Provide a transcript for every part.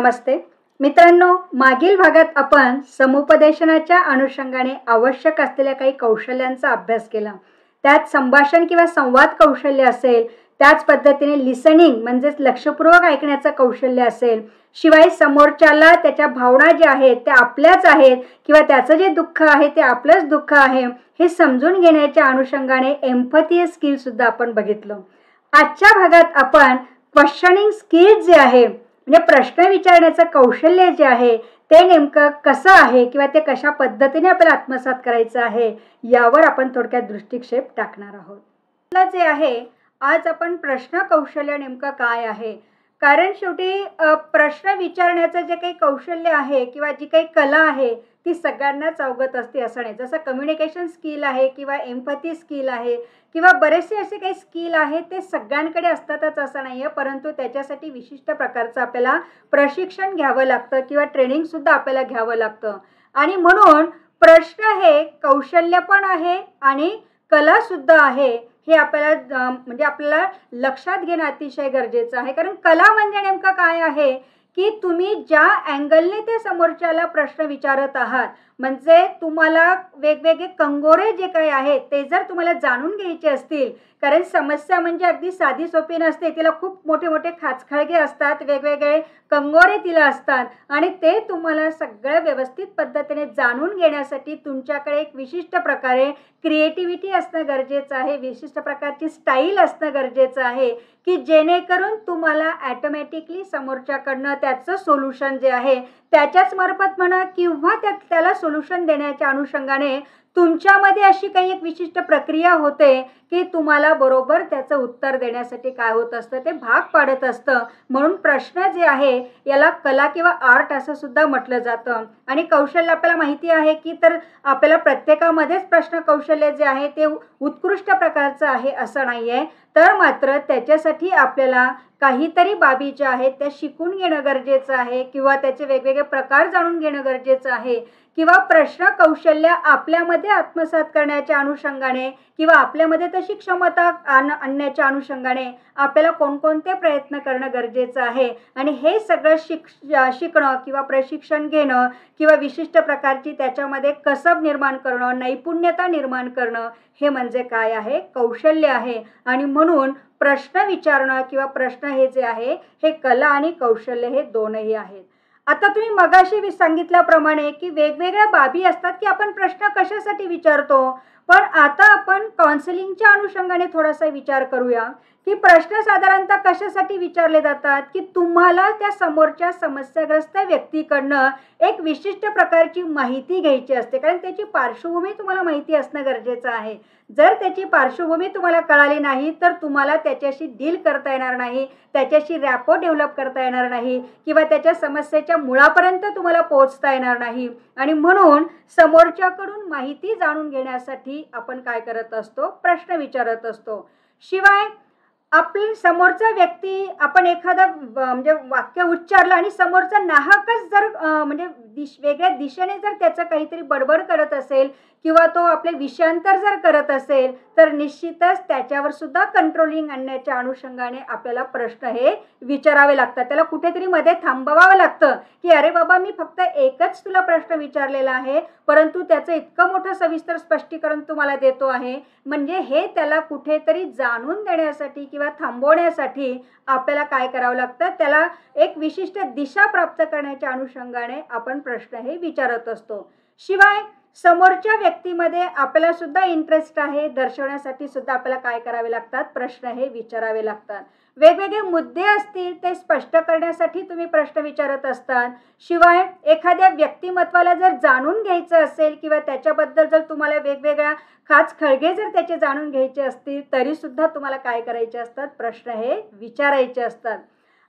नमस्ते मित्रांनो, मागील भागात आपण समुपदेशनाच्या अनुषंगाने आवश्यक असलेल्या काही कौशल्यांचा अभ्यास केला. त्यात संभाषण किंवा संवाद कौशल्य असेल, त्याच पद्धतीने लिसनिंग म्हणजेच लक्षपूर्वक ऐकण्याचं कौशल्य असेल, शिवाय समोरच्याला त्याच्या भावना ज्या आहेत त्या आपल्याच आहेत किंवा त्याचं जे दुःख आहे ते आपलंच दुःख आहे हे समजून घेण्याच्या अनुषंगाने एम्पॅथी स्किल सुद्धा आपण बघितलं. आजच्या भागात आपण क्वेश्चनिंग स्किल जे आहे म्हणजे प्रश्न विचारण्याचं कौशल्य जे आहे ते नेमकं कसं आहे किंवा ते कशा पद्धतीने आपल्याला आत्मसात करायचं आहे यावर आपण थोडक्यात दृष्टिक्षेप टाकणार आहोत. जे आहे आज आपण प्रश्न कौशल्य नेमकं काय आहे, कारण शेवटी प्रश्न विचारण्याचं जे काही कौशल्य आहे किंवा जी काही कला आहे ती सगळ्यांनाच अवगत असते असं नाही. जसं कम्युनिकेशन स्किल आहे किंवा एम्पॅथी स्किल आहे किंवा बरेचसे असे काही स्किल आहेत ते सगळ्यांकडे असतातच असं नाही आहे, परंतु त्याच्यासाठी विशिष्ट प्रकारचं आपल्याला प्रशिक्षण घ्यावं लागतं किंवा ट्रेनिंगसुद्धा आपल्याला घ्यावं लागतं. आणि म्हणून प्रश्न हे कौशल्य पण आहे आणि कलासुद्धा आहे हे आपल्याला लक्षात घेणं अतिशय गरजेचं आहे. कारण कला म्हणजे नेमकं काय आहे की तुम्ही ज्या अँगलने ते समोरच्याला प्रश्न विचारत आहात, म्हणजे तुम्हाला वेगवेगळे कंगोरे जे काही आहेत ते जर तुम्हाला जाणून घ्यायचे असतील, कारण समस्या म्हणजे अगदी साधी सोपी नसते, तिला खूप मोठे मोठे खाचखळगे असतात, वेगवेगळे कंगोरे तिला असतात आणि ते तुम्हाला सगळं व्यवस्थित पद्धतीने जाणून घेण्यासाठी तुमच्याकडे एक विशिष्ट प्रकारे क्रिएटिव्हिटी असणं गरजेचं आहे, विशिष्ट प्रकारची स्टाईल असणं गरजेचं आहे की जेणेकरून तुम्हाला ॲटोमॅटिकली समोरच्याकडनं त्याचं सोल्युशन जे आहे त्याच्याच मार्फत म्हणा किंवा त्याला सोल्युशन देण्याच्या अनुषंगाने तुमच्यामध्ये अशी काही एक विशिष्ट प्रक्रिया होते की तुम्हाला बरोबर त्याचं उत्तर देण्यासाठी काय होत असतं ते भाग पाडत असतं. म्हणून प्रश्न जे आहे याला कला किंवा आर्ट असं सुद्धा म्हटलं जातं. आणि कौशल्य आपल्याला माहिती आहे की तर आपल्याला प्रत्येकामध्येच प्रश्न कौशल्य जे आहे ते उत्कृष्ट प्रकारचं आहे असं नाही आहे, तर मात्र त्याच्यासाठी आपल्याला काहीतरी बाबी ज्या आहेत त्या शिकून घेणं गरजेचं आहे किंवा त्याचे वेगवेगळे प्रकार जाणून घेणं गरजेचं आहे किंवा प्रश्न कौशल्य आपल्यामध्ये आत्मसात करण्याच्या अनुषंगाने किंवा आपल्यामध्ये तशी क्षमता आणण्याच्या अनुषंगाने आपल्याला कोणकोणते प्रयत्न करणं गरजेचं आहे. आणि हे सगळं शिकणं किंवा प्रशिक्षण घेणं किंवा विशिष्ट प्रकारची त्याच्यामध्ये कसब निर्माण करणं, नैपुण्यता निर्माण करणं हे म्हणजे काय आहे, कौशल्य आहे. आणि म्हणून प्रश्न विचारणं किंवा प्रश्न हे जे आहे हे कला आणि कौशल्य हे दोनही आहेत. आता तुम्ही मगाशी सांगितल्याप्रमाणे की वेगवेगळ्या बाबी असतात की आपण प्रश्न कशासाठी विचारतो, पण आता आपण काउन्सिलिंगच्या अनुषंगाने थोडासा विचार करूया की प्रश्न साधारणतः कशासाठी विचारले जातात की तुम्हाला त्या समोरच्या समस्याग्रस्त व्यक्तीकडनं एक विशिष्ट प्रकारची माहिती घ्यायची असते, कारण त्याची पार्श्वभूमी तुम्हाला माहिती असणं गरजेचं आहे. जर त्याची पार्श्वभूमी तुम्हाला कळाली नाही तर तुम्हाला त्याच्याशी डील करता येणार नाही, त्याच्याशी रॅपो डेव्हलप करता येणार नाही किंवा त्याच्या समस्येच्या मुळापर्यंत तुम्हाला पोहोचता येणार नाही. आणि म्हणून समोरच्याकडून माहिती जाणून घेण्यासाठी आपण काय करत असतो, प्रश्न विचारत असतो. शिवाय आपली समोरचा व्यक्ती आपण एखादं म्हणजे वाक्य उच्चारलं आणि समोरचा नाहकच जर वेगळ्या दिशेने जर त्याचं काहीतरी बडबड करत असेल किंवा तो आपले विषयांतर जर करत असेल तर निश्चितच त्याच्यावर सुद्धा कंट्रोलिंग आणण्याच्या अनुषंगाने आपल्याला प्रश्न हे विचारावे लागतात. त्याला कुठेतरी मध्ये थांबवावं लागतं की अरे बाबा, मी फक्त एकच तुला प्रश्न विचारलेला आहे परंतु त्याचं इतकं मोठं सविस्तर स्पष्टीकरण तुम्हाला देतो आहे, म्हणजे हे त्याला कुठेतरी जाणून देण्यासाठी किंवा थांबवण्यासाठी आपल्याला काय करावं लागतं, त्याला एक विशिष्ट दिशा प्राप्त करण्याच्या अनुषंगाने आपण प्रश्न हे विचारत असतो. शिवाय समोरच्या व्यक्तीमध्ये आपल्याला सुद्धा इंटरेस्ट आहे दर्शवण्यासाठी सुद्धा आपल्याला काय करावे लागतात, प्रश्न हे विचारावे लागतात. वेगवेगळे मुद्दे असतील ते स्पष्ट करण्यासाठी तुम्ही प्रश्न विचारत असतात. शिवाय एखाद्या व्यक्तिमत्वाला जर जाणून घ्यायचं असेल किंवा त्याच्याबद्दल जर तुम्हाला वेगवेगळ्या खाचखळगे जर त्याचे जाणून घ्यायचे असतील तरी सुद्धा तुम्हाला काय करायचे असतात, प्रश्न हे विचारायचे असतात.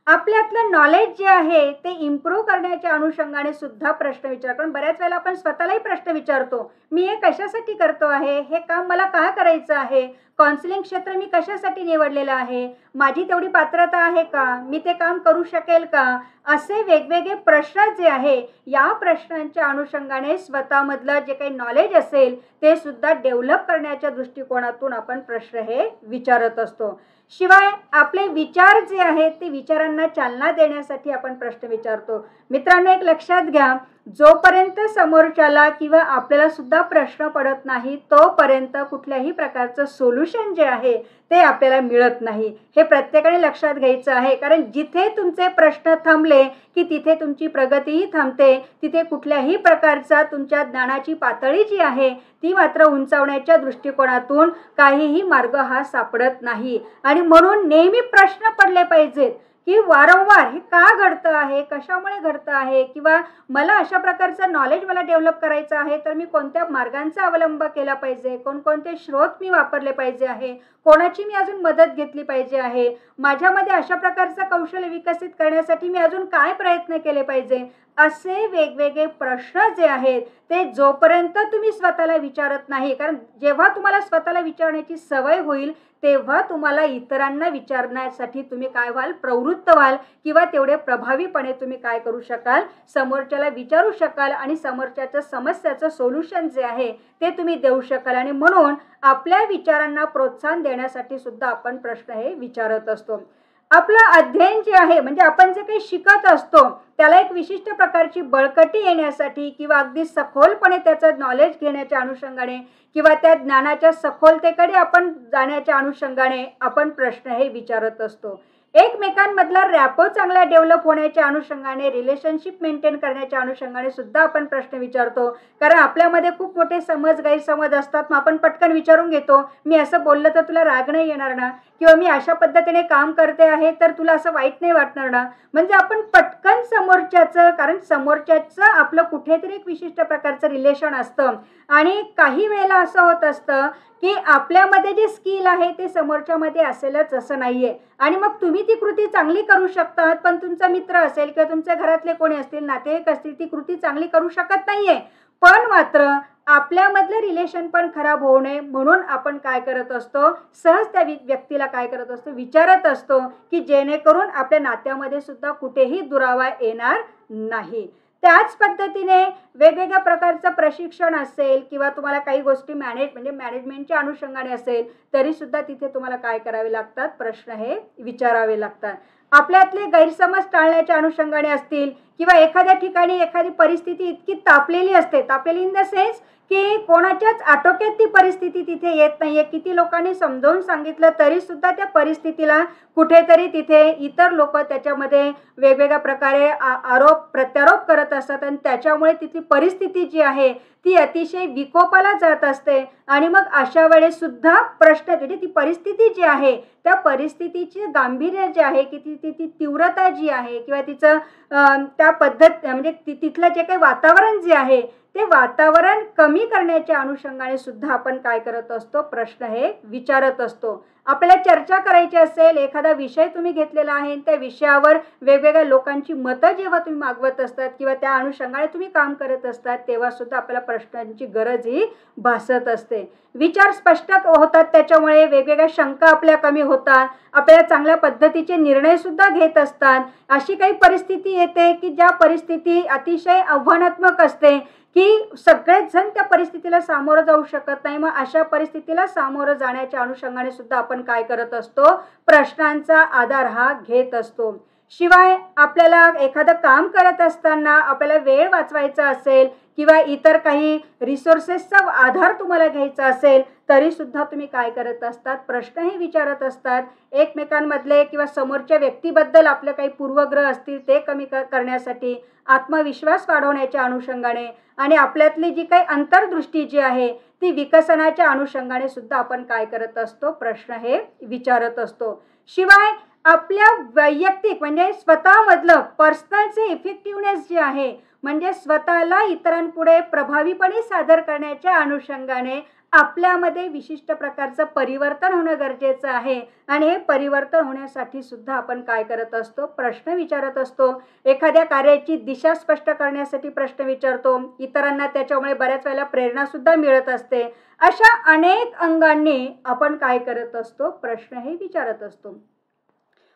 आपल्यातलं नॉलेज जे आहे ते इम्प्रूव्ह करण्याच्या अनुषंगाने सुद्धा प्रश्न विचार, कारण बऱ्याच वेळेला आपण स्वतःलाही प्रश्न विचारतो, मी हे कशासाठी करतो आहे, हे काम मला का करायचं आहे, काउन्सिलिंग क्षेत्र मी कशासाठी निवडलेलं आहे, माझी तेवढी पात्रता आहे का, मी ते काम करू शकेल का, असे वेगवेगळे प्रश्न जे आहे या प्रश्नांच्या अनुषंगाने स्वतःमधलं जे काही नॉलेज असेल ते सुद्धा डेव्हलप करण्याच्या दृष्टिकोनातून आपण प्रश्न हे विचारत असतो. शिवाय आपले विचार जे आहेत ते विचारांना चालना देण्यासाठी आपण प्रश्न विचारतो. मित्रांनो, एक लक्षात घ्या, जोपर्यंत समोरच्याला किंवा आपल्याला सुद्धा प्रश्न पडत नाही तोपर्यंत कुठल्याही प्रकारचं सोल्युशन जे आहे ते आपल्याला मिळत नाही. हे प्रत्येकाने लक्षात घ्यायचं आहे, कारण जिथे तुमचे प्रश्न थांबले की तिथे तुमची प्रगतीही थांबते. तिथे कुठल्याही प्रकारचा तुमच्या ज्ञानाची पातळी जी आहे ती मात्र उंचावण्याच्या दृष्टिकोनातून काहीही मार्ग हा सापडत नाही. आणि म्हणून नेहमी प्रश्न पडले पाहिजेत की वारंवार हे का घडतं आहे, कशामुळे घडतं आहे, किंवा मला अशा प्रकारचं नॉलेज मला डेव्हलप करायचं आहे तर मी कोणत्या मार्गांचा अवलंब केला पाहिजे, कोणकोणते स्रोत मी वापरले पाहिजे आहे, कोणाची मी अजून मदत घेतली पाहिजे आहे, माझ्यामध्ये अशा प्रकारचं कौशल्य विकसित करण्यासाठी मी अजून काय प्रयत्न केले पाहिजे. असे वेगवेगळे प्रश्न जे आहेत ते जोपर्यंत तुम्ही स्वतःला विचारत नाही, कारण जेव्हा तुम्हाला स्वतःला विचारण्याची सवय होईल तेव्हा तुम्हाला इतरांना विचारण्यासाठी तुम्ही काय व्हाल, प्रवृत्त व्हाल, किंवा तेवढे प्रभावीपणे तुम्ही काय करू शकाल, समोरच्याला विचारू शकाल आणि समोरच्याच्या समस्याचं सोल्युशन जे आहे ते तुम्ही देऊ शकाल. आणि म्हणून आपल्या विचारांना प्रोत्साहन देण्यासाठी सुद्धा आपण प्रश्न हे विचारत असतो. आपलं अध्ययन जे आहे म्हणजे आपण जे काही शिकत असतो त्याला एक विशिष्ट प्रकारची बळकटी येण्यासाठी किंवा अगदी सखोलपणे त्याचं नॉलेज घेण्याच्या अनुषंगाने किंवा त्या ज्ञानाच्या सखोलतेकडे आपण जाण्याच्या अनुषंगाने आपण प्रश्न हे विचारत असतो. एकमेकांमधला रॅपो चांगला डेव्हलप होण्याच्या अनुषंगाने, रिलेशनशिप मेंटेन करण्याच्या अनुषंगाने सुद्धा आपण प्रश्न विचारतो. कारण आपल्यामध्ये खूप मोठे गैरसमज असतात. मग आपण पटकन विचारून घेतो, मी असं बोललं तर तुला राग नाही येणार ना, किंवा मी अशा पद्धतीने काम करते आहे तर तुला असं वाईट नाही वाटणार ना. म्हणजे आपण पटकन समोरच्याचं, कारण समोरच्याचं आपलं कुठेतरी एक विशिष्ट प्रकारचं रिलेशन असतं आणि काही वेळेला असं होत असतं की आपल्यामध्ये जे स्किल आहे ते समोरच्यामध्ये असेलच असं नाहीये. आणि मग तुम्ही ती कृती चांगली करू शकतात, पण तुमचा मित्र असेल किंवा तुमच्या घरातले कोणी असतील, नातेवाईक असतील, ती कृती चांगली करू शकत नाहीये. पण मात्र आपल्यामधलं रिलेशन पण खराब होऊ नये म्हणून आपण काय करत असतो, सहज त्या व्यक्तीला काय करत असतो, विचारत असतो की जेणेकरून आपल्या नात्यामध्ये सुद्धा कुठेही दुरावा येणार नाही. त्याच पद्धतीने वेगवेगळ्या प्रकारचं प्रशिक्षण असेल किंवा तुम्हाला काही गोष्टी मॅनेजमेंटच्या अनुषंगाने असेल तरी सुद्धा तिथे तुम्हाला काय करावे लागतात, प्रश्न हे विचारावे लागतात. आपल्यातले गैरसमज टाळण्याच्या अनुषंगाने असतील किंवा एखाद्या ठिकाणी एखादी परिस्थिती इतकी तापलेली असते, तापलेली इन द सेन्स की कोणाच्याच आटोक्यात ती परिस्थिती तिथे येत नाहीये, किती लोकांनी समजावून सांगितलं तरी सुद्धा त्या परिस्थितीला कुठेतरी तिथे इतर लोक त्याच्यामध्ये वेगवेगळ्या प्रकारे आरोप प्रत्यारोप करत असतात आणि त्याच्यामुळे तिथली परिस्थिती जी आहे ती अतिशय विकोपाला जात असते. आणि मग अशा वेळेस सुद्धा प्रश्न म्हणजे ती परिस्थिती जी आहे त्या परिस्थितीचे गांभीर्य जे आहे की ती तीव्रता जी आहे किंवा तिचं त्या पद्धत म्हणजे तिथलं जे काही वातावरण जे आहे ते वातावरण कमी करण्याच्या अनुषंगाने सुद्धा आपण काय करत असतो, प्रश्न हे विचारत असतो. आपल्याला चर्चा करायची असेल, एखादा विषय तुम्ही घेतलेला आहे त्या विषयावर वेगवेगळ्या लोकांची मतं जेव्हा तुम्ही मागवत असतात किंवा त्या अनुषंगाने तुम्ही काम करत असतात तेव्हा सुद्धा आपल्याला प्रश्नांची गरज ही भासत असते. विचार स्पष्ट होतात, त्याच्यामुळे वेगवेगळ्या शंका आपल्या कमी होतात, आपल्याला चांगल्या पद्धतीचे निर्णय सुद्धा घेत असतात. अशी काही परिस्थिती येते की ज्या परिस्थिती अतिशय आव्हानात्मक असते की सगळेच जण त्या परिस्थितीला सामोरं जाऊ शकत नाही. मग अशा परिस्थितीला सामोरं जाण्याच्या अनुषंगाने सुद्धा आपण काय करत असतो, प्रश्नांचा आधार हा घेत असतो. शिवाय आपल्याला एखादं काम करत असताना आपल्याला वेळ वाचवायचा असेल किंवा इतर काही रिसोर्सेसचा आधार तुम्हाला घ्यायचा असेल तरी सुद्धा तुम्ही काय करत असतात, प्रश्नही विचारत असतात. एकमेकांमधले किंवा समोरच्या व्यक्तीबद्दल आपले काही पूर्वग्रह असतील ते कमी करण्यासाठी, आत्मविश्वास वाढवण्याच्या अनुषंगाने आणि आपल्यातली जी काही अंतर्दृष्टी जी आहे ती विकसनाच्या अनुषंगाने सुद्धा आपण काय करत असतो, प्रश्न हे विचारत असतो. शिवाय आपल्या वैयक्तिक म्हणजे स्वतःमधलं पर्सनलचे इफेक्टिव्हनेस जे आहे म्हणजे स्वतःला इतरांपुढे प्रभावीपणे सादर करण्याच्या अनुषंगाने आपल्यामध्ये विशिष्ट प्रकारचं परिवर्तन होणं गरजेचं आहे. आणि हे परिवर्तन होण्यासाठी सुद्धा आपण काय करत असतो, प्रश्न विचारत असतो. एखाद्या कार्याची दिशा स्पष्ट करण्यासाठी प्रश्न विचारतो. इतरांना त्याच्यामुळे बऱ्याच वेळेला प्रेरणा सुद्धा मिळत असते. अशा अनेक अंगांनी आपण काय करत असतो, प्रश्नही विचारत असतो.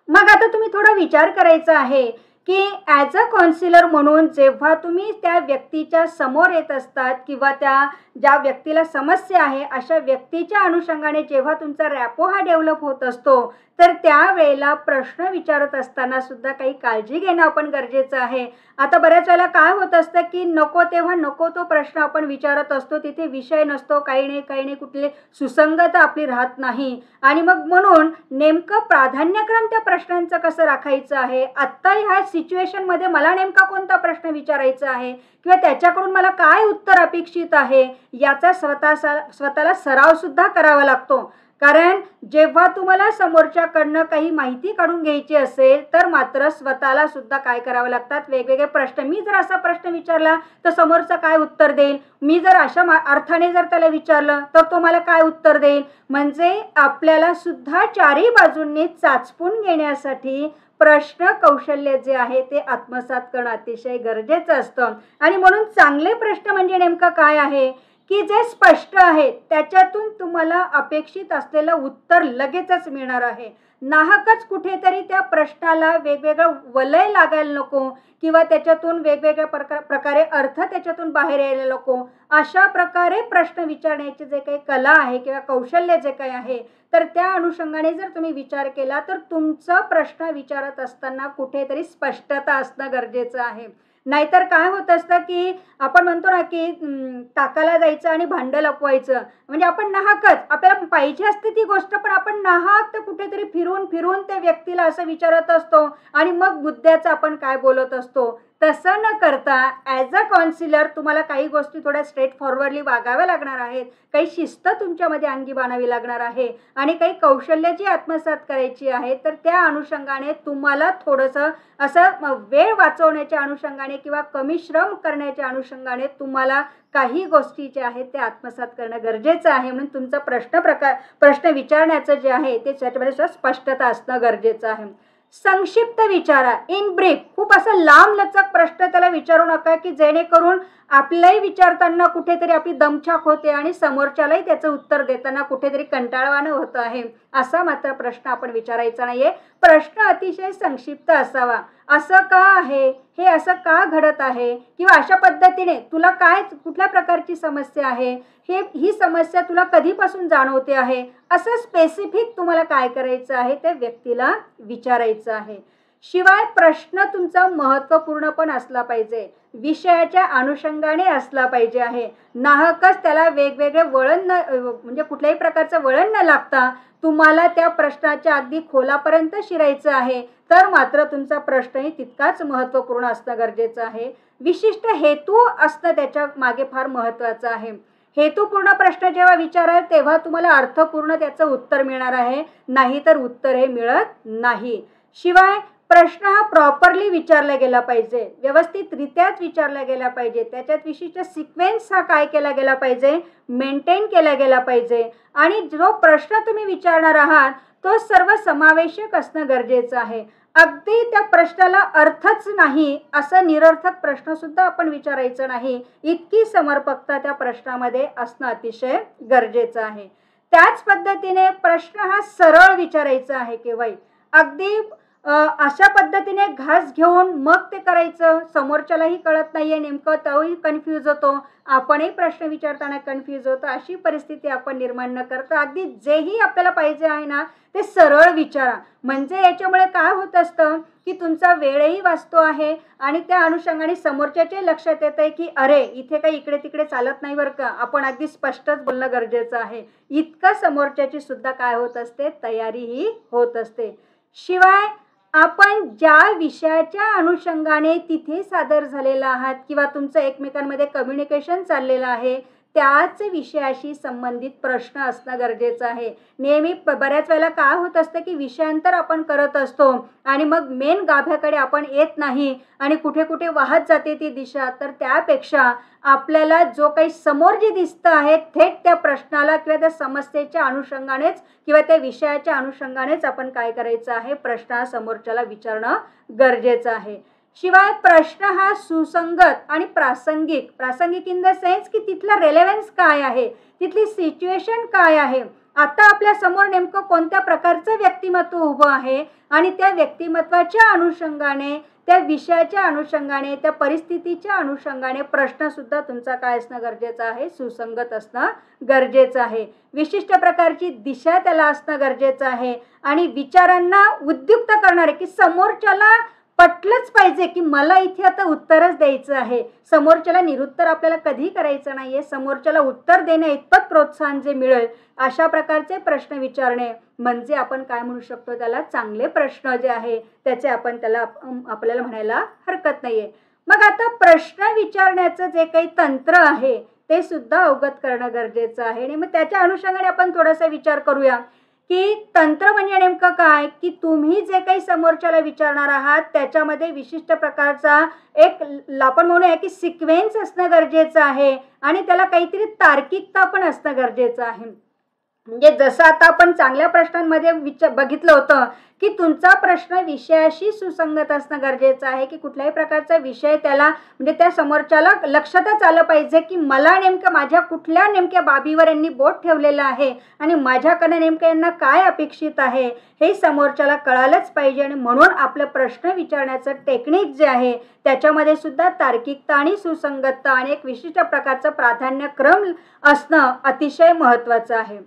मग आता तुम्ही थोडा विचार करायचा आहे की ॲज अ काउन्सिलर म्हणून जेव्हा तुम्ही त्या व्यक्तीच्या समोर येत असतात किंवा त्या ज्या व्यक्तीला समस्या आहे अशा व्यक्तीच्या अनुषंगाने जेव्हा तुमचा रॅपो हा डेव्हलप होत असतो, तर त्यावेळेला प्रश्न विचारत असताना सुद्धा काही काळजी घेणं आपण गरजेचं आहे. आता बऱ्याच वेळेला काय होत असतं की नको तेव्हा नको तो प्रश्न आपण विचारत असतो, तिथे विषय नसतो, काही नाही कुठली सुसंगत आपली राहत नाही. आणि मग म्हणून नेमकं प्राधान्यक्रम त्या प्रश्नांचं कसं राखायचं आहे, आत्ता ह्या सिच्युएशनमध्ये मला नेमका कोणता प्रश्न विचारायचा आहे किंवा त्याच्याकडून मला काय उत्तर अपेक्षित आहे, याचा स्वतःला सराव सुद्धा करावा लागतो. कारण जेव्हा तुम्हाला समोरच्याकडनं काही माहिती काढून घ्यायची असेल तर मात्र स्वतःला सुद्धा काय करावं लागतात, वेगवेगळे प्रश्न. मी जर असा प्रश्न विचारला तर समोरचं काय उत्तर देईल, मी जर अशा अर्थाने जर त्याला विचारलं तर तो मला काय उत्तर देईल. म्हणजे आपल्याला सुद्धा चारही बाजूंनी चाचपून घेण्यासाठी प्रश्न कौशल्य जे आहे ते आत्मसात करणं अतिशय गरजेचं असतं. आणि म्हणून चांगले प्रश्न म्हणजे नेमकं काय आहे की जे स्पष्ट आहे त्याच्यातून तुम्हाला अपेक्षित असलेलं उत्तर लगेचच मिळणार आहे. नाहकच कुठेतरी त्या प्रश्नाला वेगवेगळं वलय लागायला नको किंवा त्याच्यातून वेगवेगळ्या प्रकारे अर्थ त्याच्यातून बाहेर यायला नको. अशा प्रकारे प्रश्न विचारण्याचे जे काही कला आहे किंवा कौशल्य जे काही आहे, तर त्या अनुषंगाने जर तुम्ही विचार केला तर तुमचा प्रश्न विचारत असताना कुठेतरी स्पष्टता असणं गरजेचं आहे. नाहीतर काय होत असतं की आपण म्हणतो ना की टाकाला जायचं आणि भांडं लपवायचं. म्हणजे आपण नाहकच, आपल्याला पाहिजे असते ती गोष्ट पण आपण नाहक तर कुठेतरी फिरून फिरून त्या व्यक्तीला असं विचारत असतो आणि मग मुद्द्याचं आपण काय बोलत असतो. तसं न करता ॲज अ काउन्सिलर तुम्हाला काही गोष्टी थोड्या स्ट्रेट फॉरवर्डली वागाव्या लागणार आहेत, काही शिस्त तुमच्यामध्ये अंगी बाणावी लागणार आहे आणि काही कौशल्य जी आत्मसात करायची आहे, तर त्या अनुषंगाने तुम्हाला थोडंसं असं वेळ वाचवण्याच्या अनुषंगाने किंवा कमी श्रम करण्याच्या अनुषंगाने तुम्हाला काही गोष्टी ज्या आहेत ते आत्मसात करणं गरजेचं आहे. म्हणून तुमचा प्रश्न विचारण्याचं जे आहे ते त्याच्यामध्ये स्पष्टता असणं गरजेचं आहे. संक्षिप्त विचारा, इन ब्रीफ. खूप असं लांबलचक प्रश्न त्याला विचारू नका की जेणेकरून आपल्याही विचारताना कुठेतरी आपली दमछाक होते आणि समोरच्यालाही त्याचं उत्तर देताना कुठेतरी कंटाळवाणं होतं आहे. असा मात्र प्रश्न आपण विचारायचा नाहीये. प्रश्न अतिशय संक्षिप्त असावा. असं का आहे, हे असं का घडत आहे किंवा अशा पद्धतीने तुला काय कुठल्या प्रकारची समस्या आहे, ही समस्या तुला कधीपासून जाणवते आहे, असं स्पेसिफिक तुम्हाला काय करायचं आहे ते व्यक्तीला विचारायचं आहे. शिवाय प्रश्न तुमचा महत्त्वपूर्ण पण असला पाहिजे, विषयाच्या अनुषंगाने असला पाहिजे आहे. नाहकच त्याला वेगवेगळे वळण म्हणजे कुठल्याही प्रकारचं वळण न लागता तुम्हाला त्या प्रश्नाच्या अगदी खोलापर्यंत शिरायचं आहे, तर मात्र तुमचा प्रश्नही तितकाच महत्त्वपूर्ण असणं गरजेचं आहे. विशिष्ट हेतू असणं त्याच्या मागे फार महत्त्वाचं आहे. हेतुपूर्ण प्रश्न जेव्हा विचाराल तेव्हा तुम्हाला अर्थपूर्ण त्याचं उत्तर मिळणार आहे, नाहीतर उत्तर हे मिळत नाही. शिवाय प्रश्न हा प्रॉपरली विचारला गेला पाहिजे, व्यवस्थितरित्याच विचारला गेला पाहिजे. त्याच्यात विशिष्ट सिक्वेन्स हा काय केला गेला पाहिजे, मेंटेन केला गेला पाहिजे. आणि जो प्रश्न तुम्ही विचारणार आहात तो सर्व समावेशक असणं गरजेचं आहे. अगदी त्या प्रश्नाला अर्थच नाही असं निरर्थक प्रश्न सुद्धा आपण विचारायचं नाही. इतकी समर्पकता त्या प्रश्नामध्ये असणं अतिशय गरजेचं आहे. त्याच पद्धतीने प्रश्न हा सरळ विचारायचा आहे. केव्हाही अगदी अशा पद्धतीने घास घेऊन मग ते करायचं, समोरच्यालाही कळत नाहीये नेमकं, तोही कन्फ्यूज होतो, आपणही प्रश्न विचारताना कन्फ्यूज होतो. अशी परिस्थिती आपण निर्माण न करता अगदी जेही आपल्याला पाहिजे आहे ना ते सरळ विचारा. म्हणजे याच्यामुळे काय होत असतं की तुमचा वेळही वाचतो आहे आणि त्या अनुषंगाने समोरच्याचे लक्षात येत आहे की अरे इथे काही इकडे तिकडे चालत नाही बरं का, आपण अगदी स्पष्टच बोलणं गरजेचं आहे. इतकं समोरच्याची सुद्धा काय होत असते, तयारीही होत असते. शिवाय आपण ज्या विषयाच्या अनुषंगाने तिथे सादर झालेला आहात किंवा तुमचं एकमेकांमध्ये कम्युनिकेशन चाललेलं आहे त्याच विषयाशी संबंधित प्रश्न असणं गरजेचं आहे. नेहमी बऱ्याच वेळेला काय होत असतं की विषयांतर आपण करत असतो आणि मग मेन गाभ्याकडे आपण येत नाही आणि कुठे कुठे वाहत जाते ती दिशा. तर त्यापेक्षा आपल्याला जो काही समोर जे दिसतं आहे थेट त्या प्रश्नाला किंवा त्या समस्येच्या अनुषंगानेच किंवा त्या विषयाच्या अनुषंगानेच आपण काय करायचं आहे, प्रश्न समोरच्याला विचारणं गरजेचं आहे. शिवाय प्रश्न हा सुसंगत आणि प्रासंगिक, प्रासंगिक इन द सेन्स की तिथला रेलेव्हन्स काय आहे, तिथली सिच्युएशन काय आहे, आता आपल्या समोर नेमकं कोणत्या प्रकारचं व्यक्तिमत्व उभं आहे आणि त्या व्यक्तिमत्वाच्या अनुषंगाने, त्या विषयाच्या अनुषंगाने, त्या परिस्थितीच्या अनुषंगाने प्रश्न सुद्धा तुमचा काय असणं गरजेचं आहे, सुसंगत असणं गरजेचं आहे. विशिष्ट प्रकारची दिशा त्याला असणं गरजेचं आहे आणि विचारांना उद्युक्त करणारे की समोरच्याला पटलंच पाहिजे की मला इथे आता उत्तरच द्यायचं आहे. समोरच्याला निरुत्तर आपल्याला कधी करायचं नाहीये. समोरच्याला उत्तर देण्या इतपत प्रोत्साहन जे मिळेल अशा प्रकारचे प्रश्न विचारणे म्हणजे आपण काय म्हणू शकतो, त्याला चांगले प्रश्न जे आहे त्याचे आपण त्याला आपल्याला म्हणायला हरकत नाहीये. मग आता प्रश्न विचारण्याचं जे काही तंत्र आहे ते सुद्धा अवगत करणं गरजेचं आहे आणि मग त्याच्या अनुषंगाने आपण थोडासा विचार करूया की तंत्र म्हणजे नेमकं काय, की तुम्ही जे काही समोरच्याला विचारणार आहात त्याच्यामध्ये विशिष्ट प्रकारचा एक आपण म्हणूया की सिक्वेन्स असणं गरजेचं आहे आणि त्याला काहीतरी तार्किकता पण असणं गरजेचं आहे. म्हणजे जसं आता आपण चांगल्या प्रश्नांमध्ये बघितलं होतं की तुमचा प्रश्न विषयाशी सुसंगत असणं गरजेचं आहे की कुठल्याही प्रकारचा विषय त्याला म्हणजे त्या समोरच्याला लक्षातच आलं पाहिजे की मला नेमकं माझ्या कुठल्या नेमक्या बाबीवर यांनी बोट ठेवलेलं आहे आणि माझ्याकडे नेमकं यांना काय अपेक्षित आहे हे समोरच्याला कळालंच पाहिजे आणि म्हणून आपलं प्रश्न विचारण्याचं टेक्निक जे आहे त्याच्यामध्ये सुद्धा तार्किकता आणि सुसंगतता आणि एक विशिष्ट प्रकारचं प्राधान्यक्रम असणं अतिशय महत्त्वाचं आहे.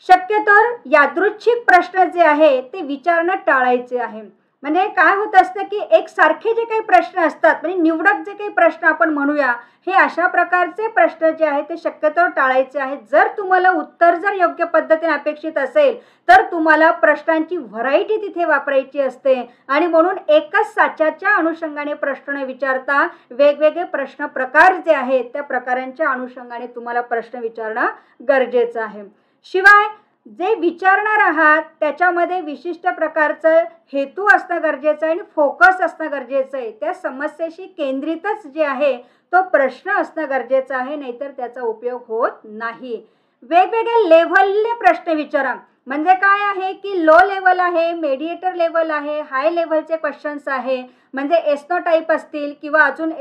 शक्यतोवर यादृच्छिक प्रश्न जे आहे ते विचारणं टाळायचे आहे. म्हणजे काय होत असतं की एक सारखे जे काही प्रश्न असतात म्हणजे निवडक जे काही प्रश्न आपण म्हणूया हे अशा प्रकारचे प्रश्न जे आहेत ते शक्यतोवर टाळायचे आहेत. जर तुम्हाला उत्तर जर योग्य पद्धतीने अपेक्षित असेल तर तुम्हाला प्रश्नांची व्हरायटी तिथे वापरायची असते आणि म्हणून एकच साच्याच्या अनुषंगाने प्रश्न न विचारता वेगवेगळे प्रश्न प्रकार जे आहेत त्या प्रकारांच्या अनुषंगाने तुम्हाला प्रश्न विचारणं गरजेचं आहे. शिवाय जे विचारणार आहात त्याच्यामध्ये विशिष्ट प्रकारचं हेतू असणं गरजेचं आहे आणि फोकस असणं गरजेचं आहे. त्या समस्येशी केंद्रितच जे आहे तो प्रश्न असणं गरजेचं आहे, नाहीतर त्याचा उपयोग होत नाही. वेगवेगळ्या लेव्हलने प्रश्न विचारा. म्हणजे काय आहे की लो लेवल आहे, मेडिएटर लेवल आहे, हाय लेवलचे क्वेश्चन्स आहे. म्हणजे एस्नो टाईप असतील किंवा अजून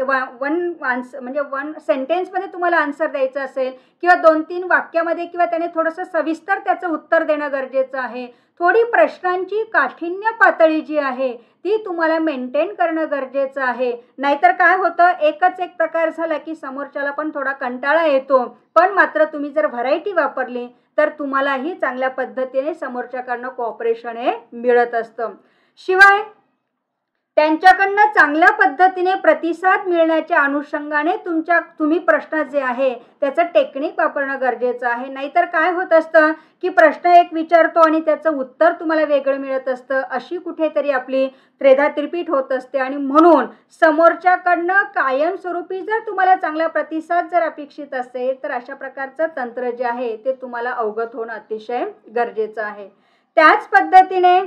वन सेंटेन्समध्ये तुम्हाला आन्सर द्यायचं असेल किंवा 2-3 वाक्यामध्ये किंवा त्याने थोडंसं सविस्तर त्याचं उत्तर देणं गरजेचं आहे. थोडी प्रश्नांची काठिण्य पातळी जी आहे ती तुम्हाला मेंटेन करणं गरजेचं आहे. नाहीतर काय होतं, एकच एक प्रकार झाला की समोरच्याला पण थोडा कंटाळा येतो. पण मात्र तुम्ही जर व्हरायटी वापरली तर तुम्हालाही चांगल्या पद्धतीने समोरच्याकडनं कोऑपरेशन हे मिळत असतं. शिवाय त्यांच्याकडनं चांगल्या पद्धतीने प्रतिसाद मिळण्याच्या अनुषंगाने तुम्ही प्रश्न जे आहे त्याचं टेक्निक वापरणं गरजेचं आहे. नाहीतर काय होत असतं की प्रश्न एक विचारतो आणि त्याचं उत्तर तुम्हाला वेगळं मिळत असतं. अशी कुठेतरी आपली त्रेधा तिरपीट होत असते आणि म्हणून समोरच्याकडनं कायमस्वरूपी जर तुम्हाला चांगला प्रतिसाद जर अपेक्षित असेल तर अशा प्रकारचं तंत्र जे आहे ते तुम्हाला अवगत होणं अतिशय गरजेचं आहे. त्याच पद्धतीने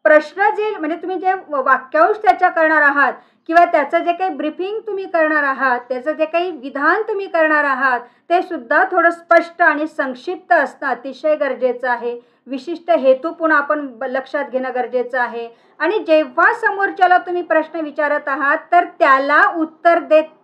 प्रश्न जे म्हणजे तुम्ही जे वाक्यांश त्याच्या करणार आहात किंवा त्याचं जे काही ब्रीफिंग तुम्ही करणार आहात, त्याचं जे काही विधान तुम्ही करणार आहात ते सुद्धा थोडं स्पष्ट आणि संक्षिप्त असणं अतिशय गरजेचं आहे. विशिष्ट हेतू पुन्हा आपण लक्षात घेणं गरजेचं आहे आणि जेव्हा समोरच्याला तुम्ही प्रश्न विचारत आहात तर त्याला उत्तर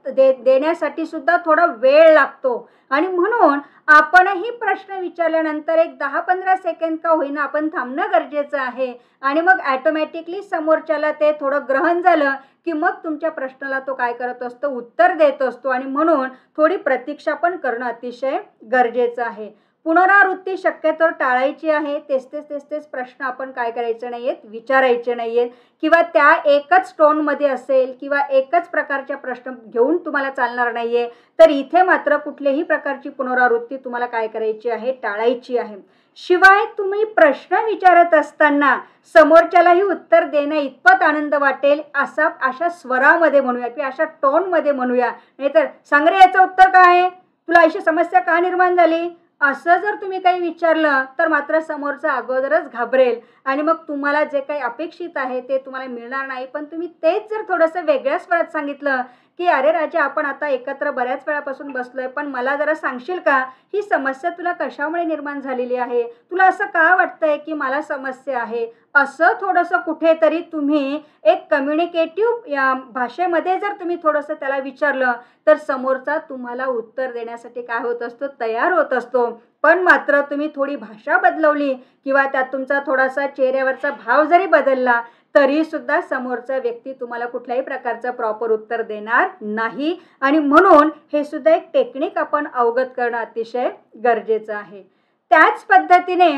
देण्यासाठी सुद्धा थोडा वेळ लागतो आणि म्हणून आपणही प्रश्न विचारल्यानंतर एक 10-15 सेकंद का होईना आपण थांबणं गरजेचं आहे आणि मग ॲटोमॅटिकली समोरच्याला ते थोडं ग्रहण झालं की मग तुमच्या प्रश्नाला तो काय करत असतो, उत्तर देत असतो आणि म्हणून थोडी प्रतीक्षा पण करणं अतिशय गरजेचं आहे. पुनरावृत्ती शक्यतो टाळायची आहे. तेच प्रश्न आपण काय करायचे नाहीयेत, विचारायचे नाहीयेत किंवा त्या एकच टोनमध्ये असेल किंवा एकच प्रकारचे प्रश्न घेऊन तुम्हाला चालणार नाहीये. तर इथे मात्र कुठल्याही प्रकारची पुनरावृत्ती तुम्हाला काय करायची आहे, टाळायची आहे. शिवाय तुम्ही प्रश्न विचारत असताना समोरच्यालाही उत्तर देणं इतपत आनंद वाटेल अशा स्वरामध्ये म्हणूया किंवा अशा टोनमध्ये म्हणूया. नाहीतर सांग रे याचं उत्तर काय आहे, तुला अशी समस्या का निर्माण झाली, असं जर तुम्ही काही विचारलं तर मात्र समोरचा अगोदरच घाबरेल आणि मग तुम्हाला जे काही अपेक्षित आहे ते तुम्हाला मिळणार नाही. पण तुम्ही तेच जर थोडंसं वेगळ्या स्वरात सांगितलं, की "अरे राजा, आपण आता एकत्र बऱ्याच वेळापासून बसलोय, पण मला जरा सांगशील का, ही समस्या तुला कशामुळे निर्माण झालेली आहे? तुला असं का वाटतंय, की मला समस्या आहे?" असं थोडंसं कुठेतरी तुम्ही एक कम्युनिकेटिव्ह या भाषेमध्ये जर तुम्ही थोडंसं त्याला विचारलं, तर समोरचा तुम्हाला उत्तर देण्यासाठी काय होत असतो, तयार होत असतो. पण मात्र तुम्ही थोडी भाषा बदलवली किंवा त्यात तुमचा थोडासा चेहऱ्यावरचा भाव जरी बदलला, तरीसुद्धा समोरचा व्यक्ती तुम्हाला कुठल्याही प्रकारचं प्रॉपर उत्तर देणार नाही आणि म्हणून हे सुद्धा एक टेक्निक आपण अवगत करणं अतिशय गरजेचं आहे. त्याच पद्धतीने